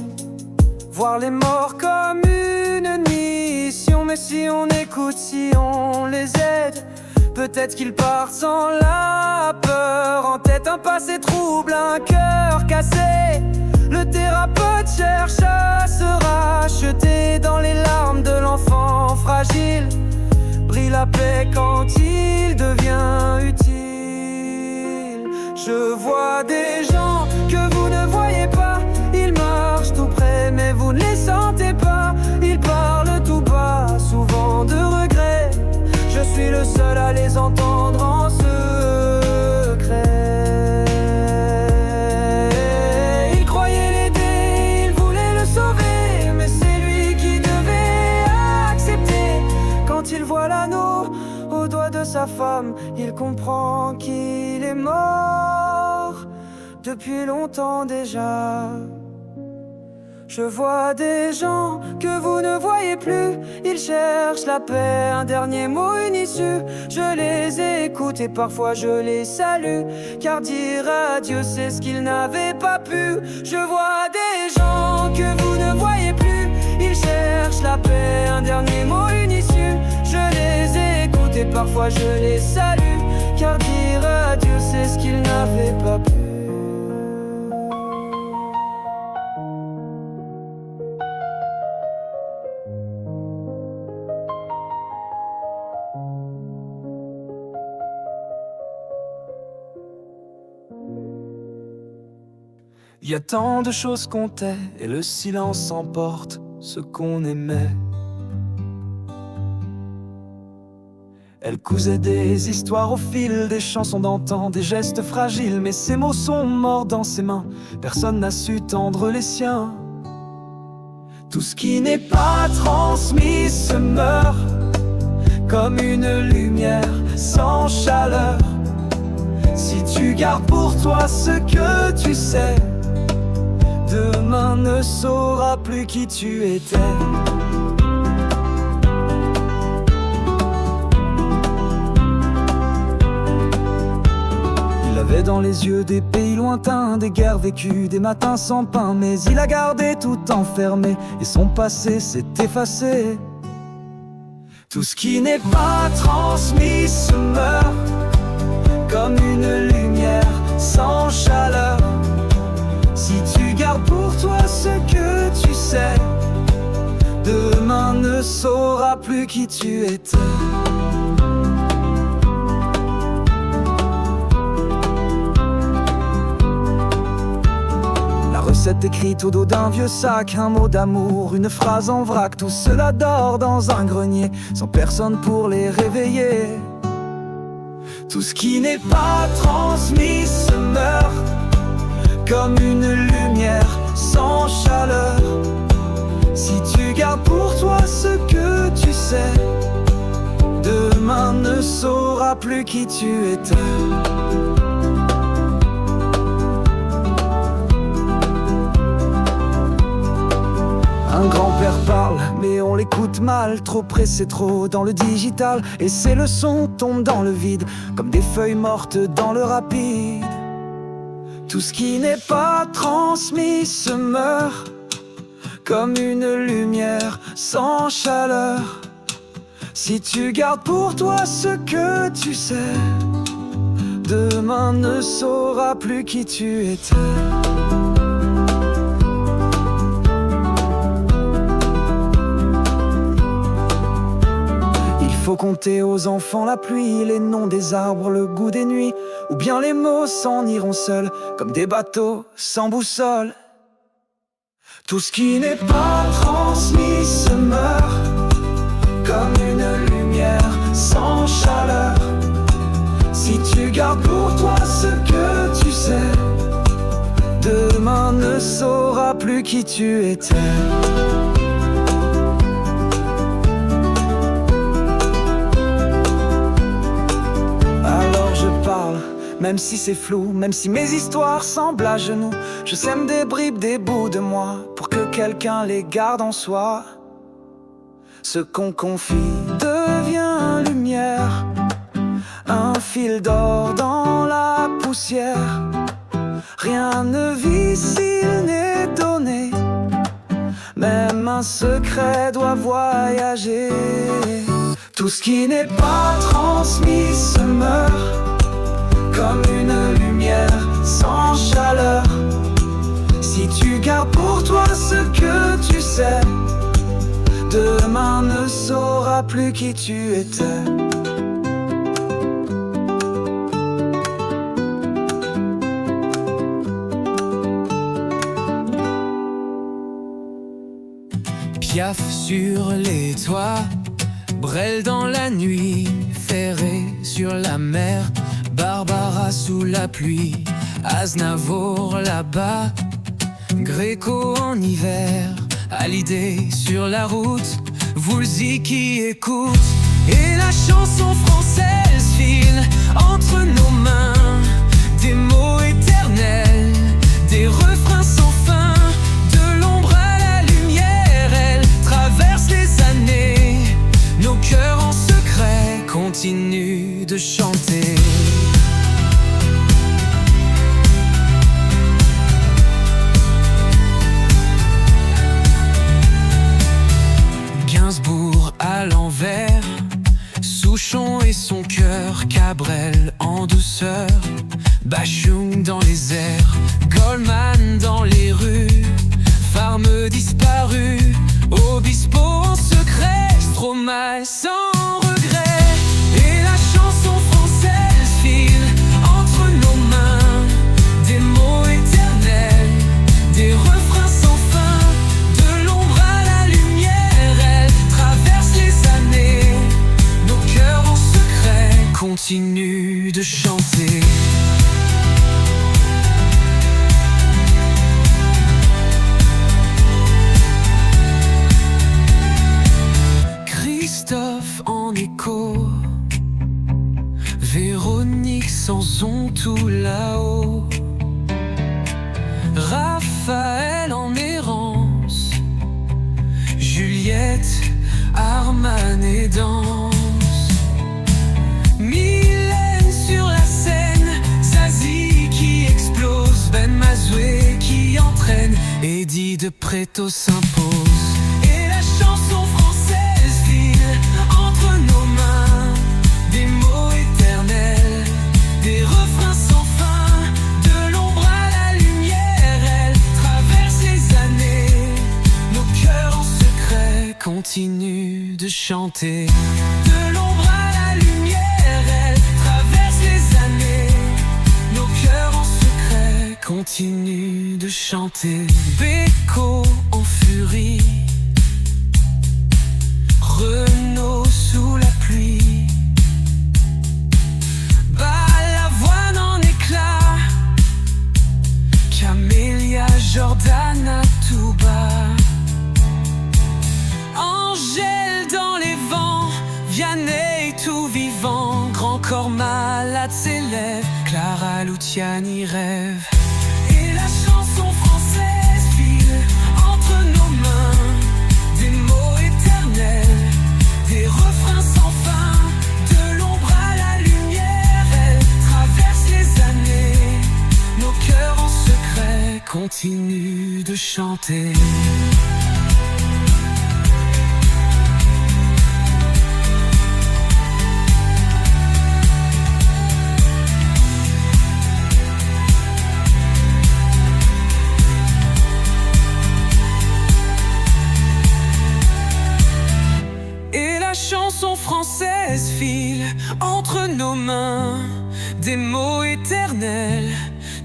voir les morts comme une mission. Mais si on écoute, si on les aide, peut-être qu'ils partent sans la peur en tête. Un passé trouble, un cœur cassé. Le thérapeute cherche à se racheter. Dans les larmes de l'enfant fragile brille la paix quand il devient utile. Je vois des gens que vous ne voyez pas. Ils marchent tout près mais vous ne les sentez pas. Ils parlent tout bas, souvent de regrets. Je suis le seul à les entendre en secret. Il croyait l'aider, il voulait le sauver, mais c'est lui qui devait accepter. Quand il voit l'anneau au doigt de sa femme, il comprend qu'il est mort depuis longtemps déjà. Je vois des gens que vous ne voyez plus. Ils cherchent la paix, un dernier mot, une issue. Je les écoute et parfois je les salue, car dire adieu c'est ce qu'ils n'avaient pas pu. Je vois des gens que vous ne voyez plus. Ils cherchent la paix, un dernier mot, une issue. Je les écoute et parfois je les salue, car dire adieu c'est ce qu'ils n'avaient pas pu. Il y a tant de choses qu'on tait et le silence emporte ce qu'on aimait. Elle cousait des histoires au fil des chansons d'antan, des gestes fragiles, mais ces mots sont morts dans ses mains. Personne n'a su tendre les siens. Tout ce qui n'est pas transmis se meurt, comme une lumière sans chaleur. Si tu gardes pour toi ce que tu sais, demain ne saura plus qui tu étais. Il avait dans les yeux des pays lointains, des guerres vécues, des matins sans pain. Mais il a gardé tout enfermé et son passé s'est effacé. Tout ce qui n'est pas transmis se meurt, comme une lumière sans chaleur. Si tu gardes pour toi ce que ne sauras plus qui tu étais. Recette écrite au dos d'un vieux sac, un mot d'amour, une phrase en vrac. Tout cela dort dans un grenier, sans personne pour les réveiller. Tout ce qui n'est pas transmis se meurt, comme une lumière sans chaleur. Si tu gardes pour toi ce que tu sais, demain ne saura plus qui tu étais. Un grand-père parle, mais on l'écoute mal. Trop pressé, trop dans le digital. Et ses leçons tombent dans le vide, comme des feuilles mortes dans le rapide. Tout ce qui n'est pas transmis se meurt, comme une lumière sans chaleur. Si tu gardes pour toi ce que tu sais, demain ne saura plus qui tu étais. Faut compter aux enfants la pluie, les noms des arbres, le goût des nuits, ou bien les mots s'en iront seuls, comme des bateaux sans boussole. Tout ce qui n'est pas transmis se meurt, comme une lumière sans chaleur. Si tu gardes pour toi ce que tu sais, demain ne saura plus qui tu étais. Même si c'est flou, même si mes histoires semblent à genoux, je sème des bribes, des bouts de moi, pour que quelqu'un les garde en soi. Ce qu'on confie devient lumière, un fil d'or dans la poussière. Rien ne vit s'il n'est donné, même un secret doit voyager. Tout ce qui n'est pas transmis se meurt, comme une lumière sans chaleur. Si tu gardes pour toi ce que tu sais, demain ne saura plus qui tu étais. Piaf sur les toits, Brel dans la nuit, Ferré sur la mer, Barbara sous la pluie, Aznavour là-bas, Gréco en hiver, Hallyday sur la route, Woolsey qui écoute. Et la chanson française file entre nos mains, des mots éternels, des refrains sans fin. De l'ombre à la lumière, elle traverse les années. Nos cœurs en secret continuent de chanter. Gainsbourg à l'envers, Souchon et son cœur, Cabrel en douceur, Bachung dans les airs, Goldman dans les rues, Farme disparu, Obispo en secret, Stromae sans regret. Et la chanson française file entre nos mains, des mots éternels, des refrains sans fin. De l'ombre à la lumière, elle traverse les années. Nos cœurs en secret continuent de chanter. Christophe en écho, Véronique Sanson tout là-haut, Raphaël en errance, Juliette, Arman et danse, Mylène sur la scène, Zazie qui explose, Ben Mazoué qui entraîne, Eddie de Préto s'impose. Et la chanson française file entre nos mains, des mots éternels, des refrains sans fin. De l'ombre à la lumière, elle traverse les années. Nos cœurs en secret continuent chanter. De l'ombre à la lumière, elle traverse les années. Nos cœurs en secret continuent de chanter. Beko en furie, Renaud sous la pluie, Balavoine en éclat, Camélia, Jordan à tout bas, Angèle dans les vents, Vianney tout vivant, Grand corps malade s'élève, Clara Luciani rêve. Et la chanson française file entre nos mains, des mots éternels, des refrains sans fin. De l'ombre à la lumière, elle traverse les années. Nos cœurs en secret continuent de chanter. La chanson française file entre nos mains, des mots éternels,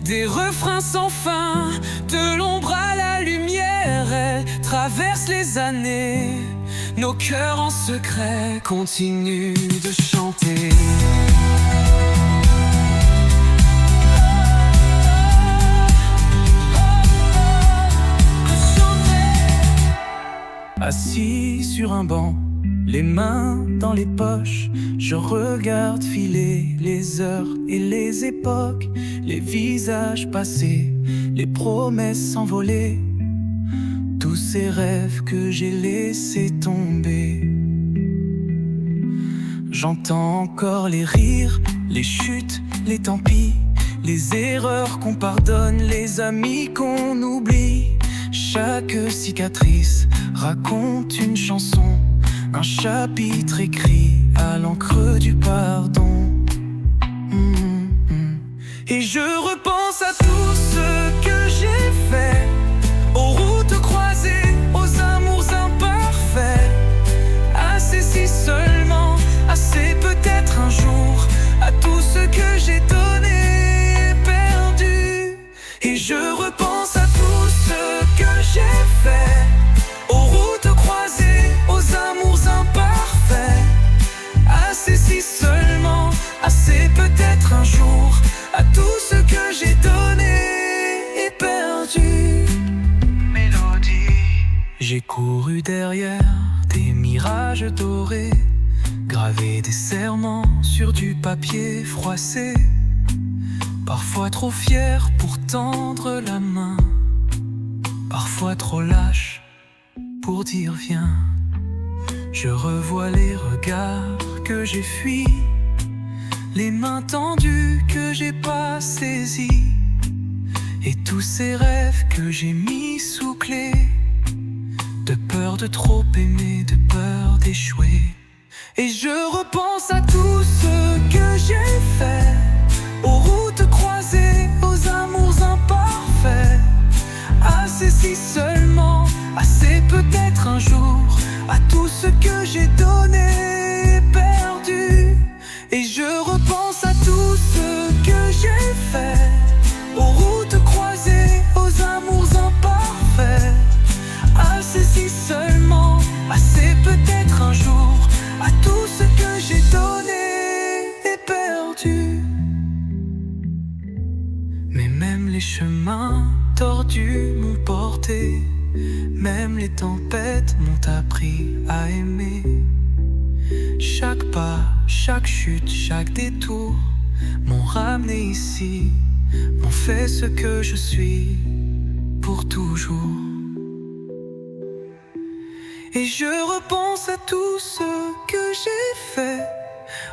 des refrains sans fin. De l'ombre à la lumière, elle traverse les années. Nos cœurs en secret continuent de chanter. Assis sur un banc, les mains dans les poches, je regarde filer les heures et les époques, les visages passés, les promesses s'envoler, tous ces rêves que j'ai laissés tomber. J'entends encore les rires, les chutes, les tant pis, les erreurs qu'on pardonne, les amis qu'on oublie. Chaque cicatrice raconte une chanson, un chapitre écrit à l'encre du pardon. Et je repense à tout ce que j'ai fait, aux routes croisées, aux amours imparfaits. Assez si seulement, assez peut-être un jour, à tout ce que j'ai donné, perdu. Et je repense à tout ce que j'ai fait, aux routes croisées, aux amours imparfaits. Assez si seulement, assez peut-être un jour, à tout ce que j'ai donné et perdu. Mélodie. J'ai couru derrière des mirages dorés, gravé des serments sur du papier froissé. Parfois trop fier pour tendre la main, parfois trop lâche pour dire viens. Je revois les regards que j'ai fuis, les mains tendues que j'ai pas saisies, et tous ces rêves que j'ai mis sous clé, de peur de trop aimer, de peur d'échouer. Et je repense à tout ce que j'ai fait, aux routes croisées, aux amours imparfaits. Assez si seulement, assez peut-être un jour, à tout ce que j'ai donné, perdu. Et je repense à tout ce que j'ai fait, aux routes croisées, aux amours imparfaits. Assez si seulement, assez peut-être un jour, à tout ce que j'ai donné et perdu. Mais même les chemins tordus m'ont porté, même les tempêtes m'ont appris à aimer. Chaque pas, chaque chute, chaque détour m'ont ramené ici, m'ont fait ce que je suis pour toujours. Et je repense à tout ce que j'ai fait,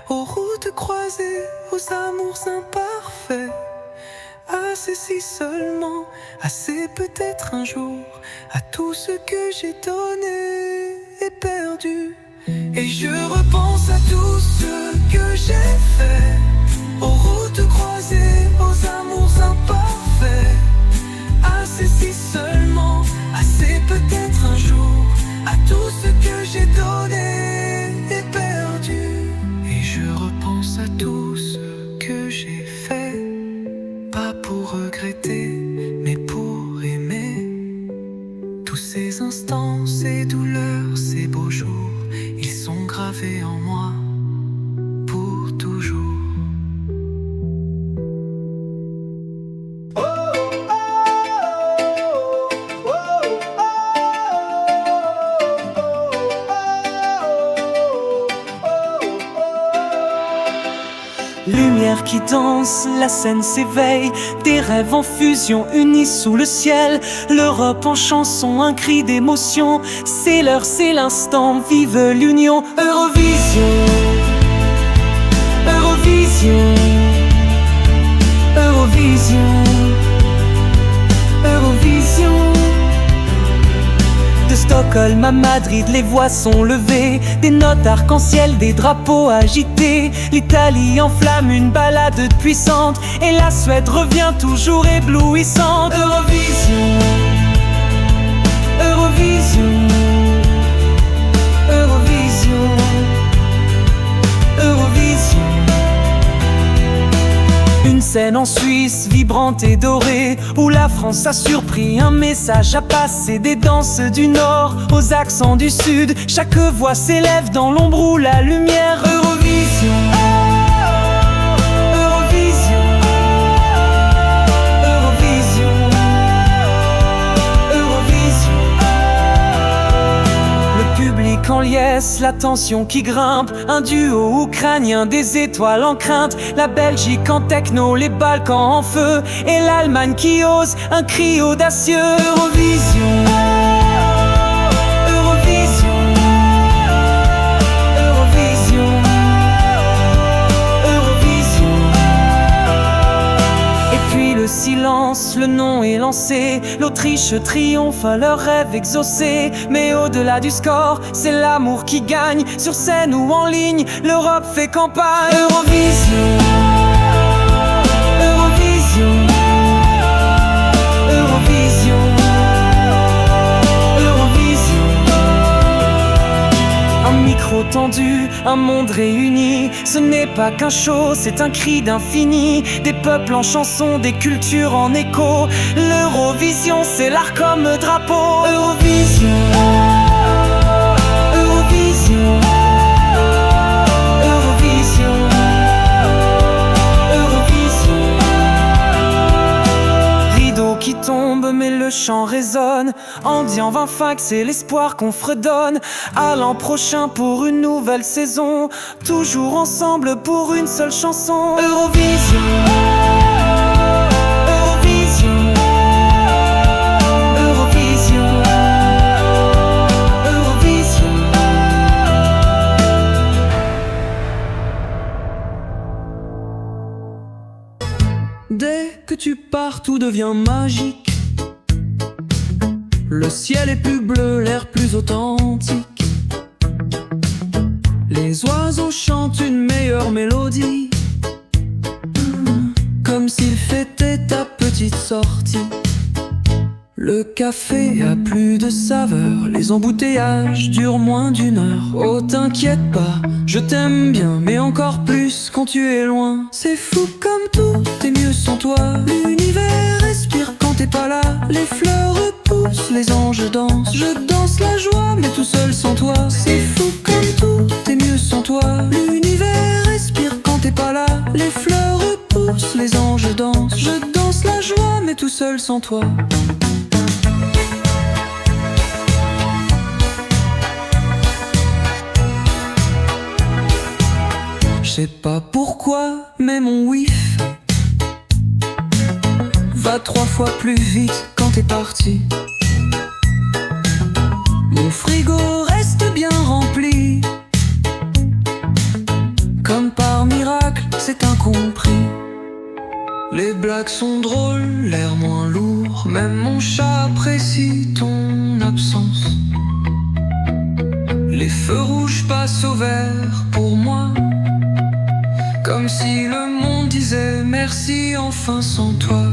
aux routes croisées, aux amours imparfaits. Assez si seulement, assez peut-être un jour, à tout ce que j'ai donné et perdu. Et je repense à tout ce que j'ai fait, aux routes croisées, aux amours imparfaits. Assez si seulement, assez peut-être un jour, à tout ce que j'ai donné Lumière qui danse, la scène s'éveille, des rêves en fusion unis sous le ciel. L'Europe en chanson, un cri d'émotion. C'est l'heure, c'est l'instant, vive l'union. Eurovision, Eurovision, Eurovision, Eurovision. De Stockholm à Madrid, les voix sont levées, des notes arc-en-ciel, des drapeaux agités. L'Italie enflamme une balade puissante, et la Suède revient toujours éblouissante. Eurovision, Eurovision, Eurovision, Eurovision. Une scène en Suisse, vibrante et dorée, où la France a surpris un message à passer. Des danses du Nord aux accents du Sud, chaque voix s'élève dans l'ombre ou la lumière. Eurovision, Eurovision, Eurovision, Eurovision. Le public en liesse, la tension qui grimpe, un duo ukrainien, des étoiles en crainte. La Belgique en techno, les Balkans en feu, et l'Allemagne qui ose, un cri audacieux. Eurovision, Eurovision, Eurovision, Eurovision. Et puis le silence, le nom est lancé. L'Autriche triomphe, leur rêve exaucé. Mais au-delà du score, c'est l'amour qui gagne. Sur scène ou en ligne, l'Europe fait campagne. Eurovision, Eurovision, Eurovision, Eurovision. Un micro tendu, un monde réuni. Ce n'est pas qu'un show, c'est un cri d'infini. Des peuples en chanson, des cultures en écho. L'Eurovision, c'est l'art comme drapeau. Eurovision, Eurovision, Eurovision, Eurovision. Rideau qui tombe, mais le chant résonne. Ambiant 25, c'est l'espoir qu'on fredonne. À l'an prochain pour une nouvelle saison, toujours ensemble pour une seule chanson. Eurovision, Eurovision, Eurovision, Eurovision. Dès que tu pars, tout devient magique. Le ciel est plus bleu, l'air plus authentique. Les oiseaux chantent une meilleure mélodie, comme s'ils fêtaient ta petite sortie. Le café a plus de saveur, les embouteillages durent moins d'une heure. Oh t'inquiète pas, je t'aime bien, mais encore plus quand tu es loin. C'est fou comme tout, t'es mieux sans toi. L'univers respire quand t'es pas là. Les fleurs repoussent, les anges dansent. Je danse la joie, mais tout seul sans toi. C'est fou comme tout, t'es mieux sans toi. L'univers respire quand t'es pas là. Les fleurs repoussent, les anges dansent. Je danse la joie, mais tout seul sans toi. Je sais pas pourquoi, mais mon whiff va 3 fois plus vite quand t'es parti. Mon frigo reste bien rempli, comme par miracle, c'est incompris. Les blagues sont drôles, l'air moins lourd. Même mon chat apprécie ton absence. Les feux rouges passent au vert pour moi, comme si le monde disait merci enfin sans toi.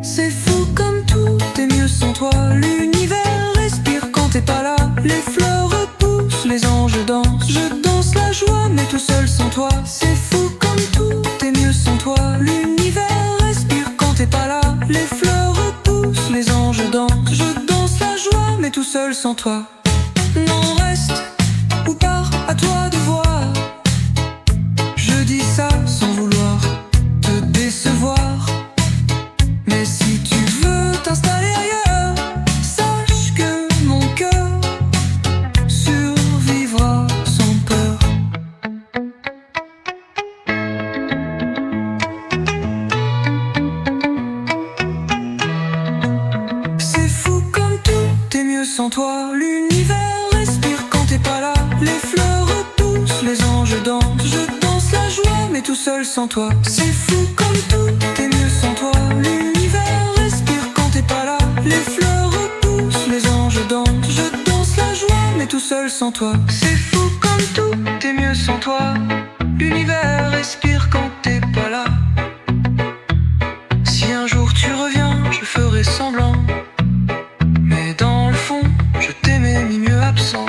C'est fou comme tout, t'es mieux sans toi. L'univers respire quand t'es pas là. Les fleurs repoussent, les anges dansent. Je danse la joie, mais tout seul sans toi. C'est fou comme tout, t'es mieux sans toi. L'univers respire quand t'es pas là. Les fleurs repoussent, les anges dansent. Je danse la joie, mais tout seul sans toi. Non, reste ou pars, à toi de voir. Je dis ça sans vouloir te décevoir, mais si tu veux t'installer ailleurs, sache que mon cœur survivra sans peur. sans toi. L'univers respire quand t'es pas là. Les fleurs repoussent, les anges dansent. Je danse la joie, mais tout seul sans toi. C'est fou comme tout, t'es mieux sans toi. L'univers respire quand t'es pas là. Les fleurs repoussent, les anges dansent. Je danse la joie, mais tout seul sans toi. C'est fou comme tout, t'es mieux sans toi. L'univers respire quand t'es pas là. Si un jour tu reviens, je ferai semblant. Mais dans le fond, je t'aimais ni mieux absent.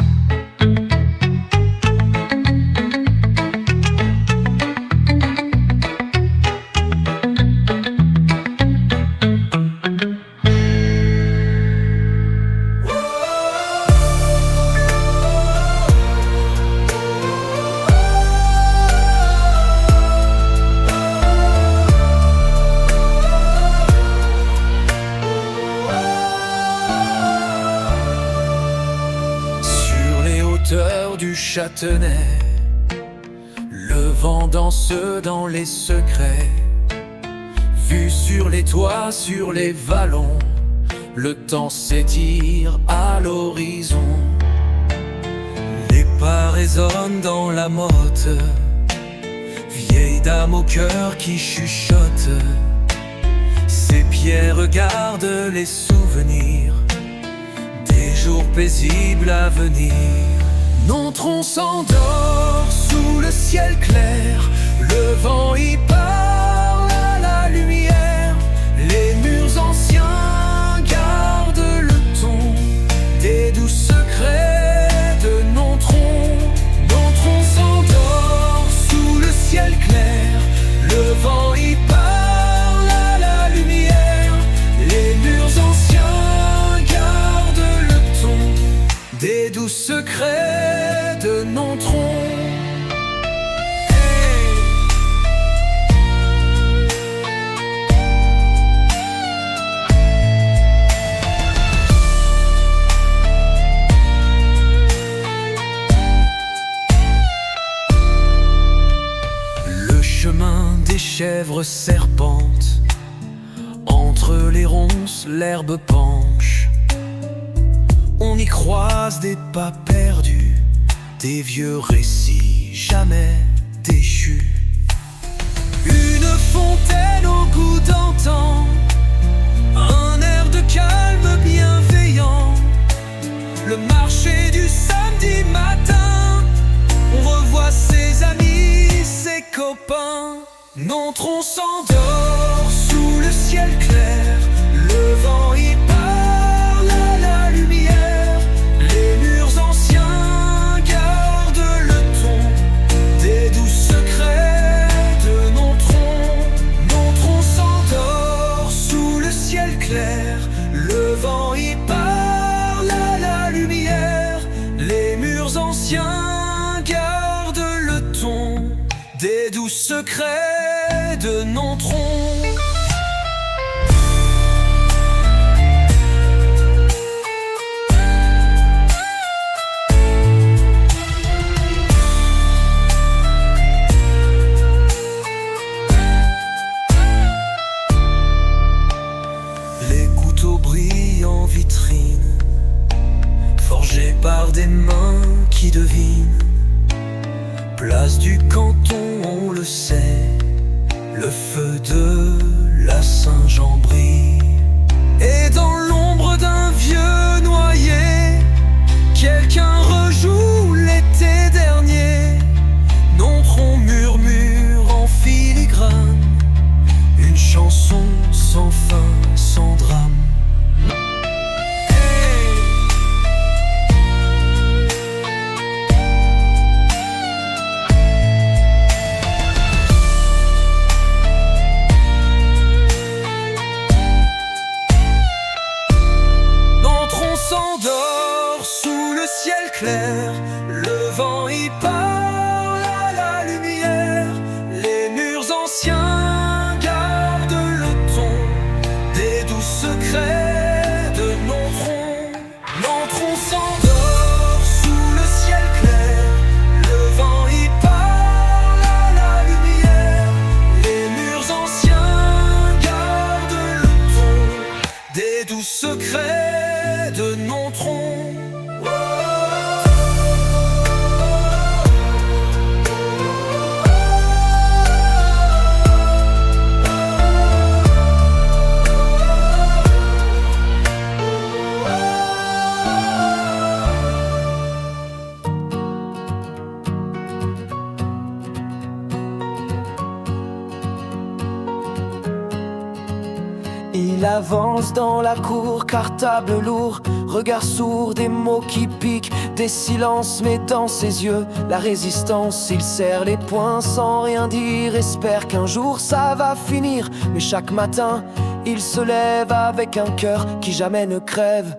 Du Châtenay, le vent danse dans les secrets. Vue sur les toits, sur les vallons, le temps s'étire à l'horizon. Les pas résonnent dans la motte, vieille dame au cœur qui chuchote. Ses pieds regardent les souvenirs des jours paisibles à venir. Nontron s'endort sous le ciel clair, le vent y parle à la lumière. Les murs anciens gardent le ton des doux secrets de Nontron. Nontron s'endort sous le ciel clair, le vent y parle à la lumière. Les murs anciens gardent le ton des doux secrets de Nontron. Le chemin des chèvres serpente, entre les ronces l'herbe penche. On y croise des pas perdus, des vieux récits jamais déchus. Une fontaine au goût d'antan, un air de calme bienveillant. Le marché du samedi matin, on revoit ses amis, ses copains. Nontron s'endort sous le ciel clair, le vent y parle à la lumière. Les murs anciens gardent le ton des doux secrets de Nontron. Nontron s'endort sous le ciel clair, le vent y parle à la lumière. Les murs anciens gardent le ton des doux secrets de Nontron. Les couteaux brillent en vitrine, forgés par des mains qui devinent. Place du canton, on le sait, le feu de Il avance dans la cour, cartable lourd, regard sourd, des mots qui piquent, des silences, mais dans ses yeux, la résistance. Il serre les poings sans rien dire, espère qu'un jour ça va finir. Mais chaque matin, il se lève avec un cœur qui jamais ne crève.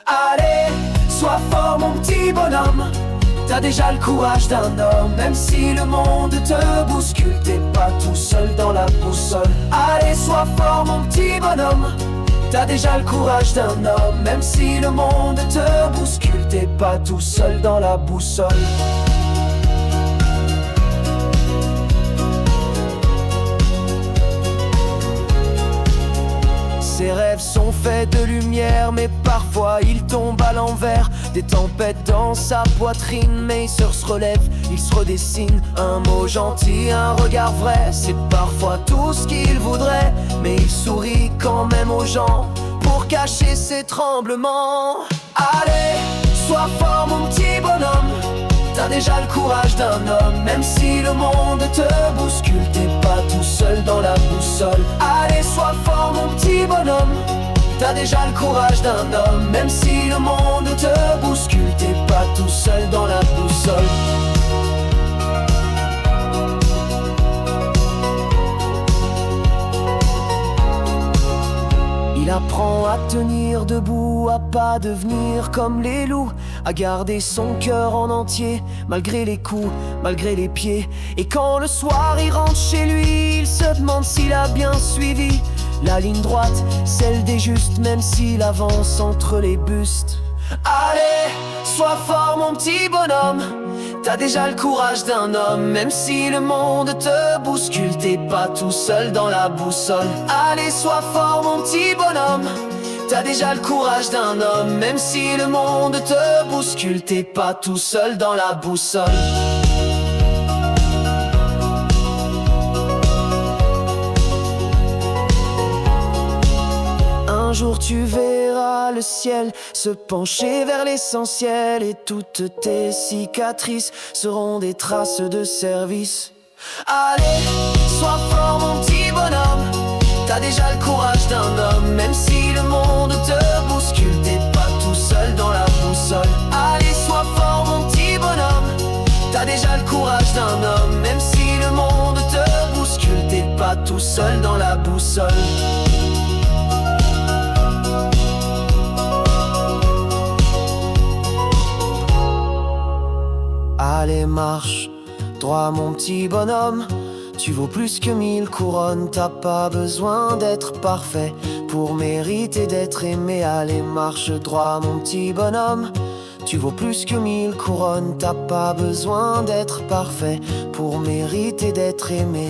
Allez, sois fort mon petit bonhomme, t'as déjà le courage d'un homme. Même si le monde te bouscule, t'es pas tout seul dans la boussole. Allez, sois fort mon petit bonhomme, t'as déjà le courage d'un homme. Même si le monde te bouscule, t'es pas tout seul dans la boussole. Ses rêves sont faits de lumière, mais parfois il tombe à l'envers. Des tempêtes dans sa poitrine, mais il se relève, il se redessine. Un mot gentil, un regard vrai, c'est parfois tout ce qu'il voudrait. Mais il sourit quand même aux gens pour cacher ses tremblements. Allez, sois fort mon petit bonhomme, t'as déjà le courage d'un homme. Même si le monde te bouscule, t'es pas tout seul dans la boussole. Allez, sois fort mon petit bonhomme, t'as déjà le courage d'un homme. Même si le monde te bouscule, t'es pas tout seul dans la boussole. Il apprend à tenir debout, à pas devenir comme les loups, à garder son cœur en entier, malgré les coups, malgré les pieds. Et quand le soir il rentre chez lui, il se demande s'il a bien suivi la ligne droite, celle des justes, même s'il avance entre les bustes. Allez, sois fort mon petit bonhomme, t'as déjà le courage d'un homme. Même si le monde te bouscule, t'es pas tout seul dans la boussole. Allez, sois fort mon petit bonhomme, t'as déjà le courage d'un homme. Même si le monde te bouscule, t'es pas tout seul dans la boussole. Un jour tu verras le ciel se pencher vers l'essentiel, et toutes tes cicatrices seront des traces de service. Allez, sois fort mon petit bonhomme, t'as déjà le courage d'un homme. Même si le monde te bouscule, t'es pas tout seul dans la boussole. Allez, sois fort mon petit bonhomme, t'as déjà le courage d'un homme. Même si le monde te bouscule, t'es pas tout seul dans la boussole. Allez, marche droit mon petit bonhomme, tu vaux plus que 1000 couronnes. T'as pas besoin d'être parfait pour mériter d'être aimé. Allez, marche droit mon petit bonhomme, tu vaux plus que 1000 couronnes. T'as pas besoin d'être parfait pour mériter d'être aimé.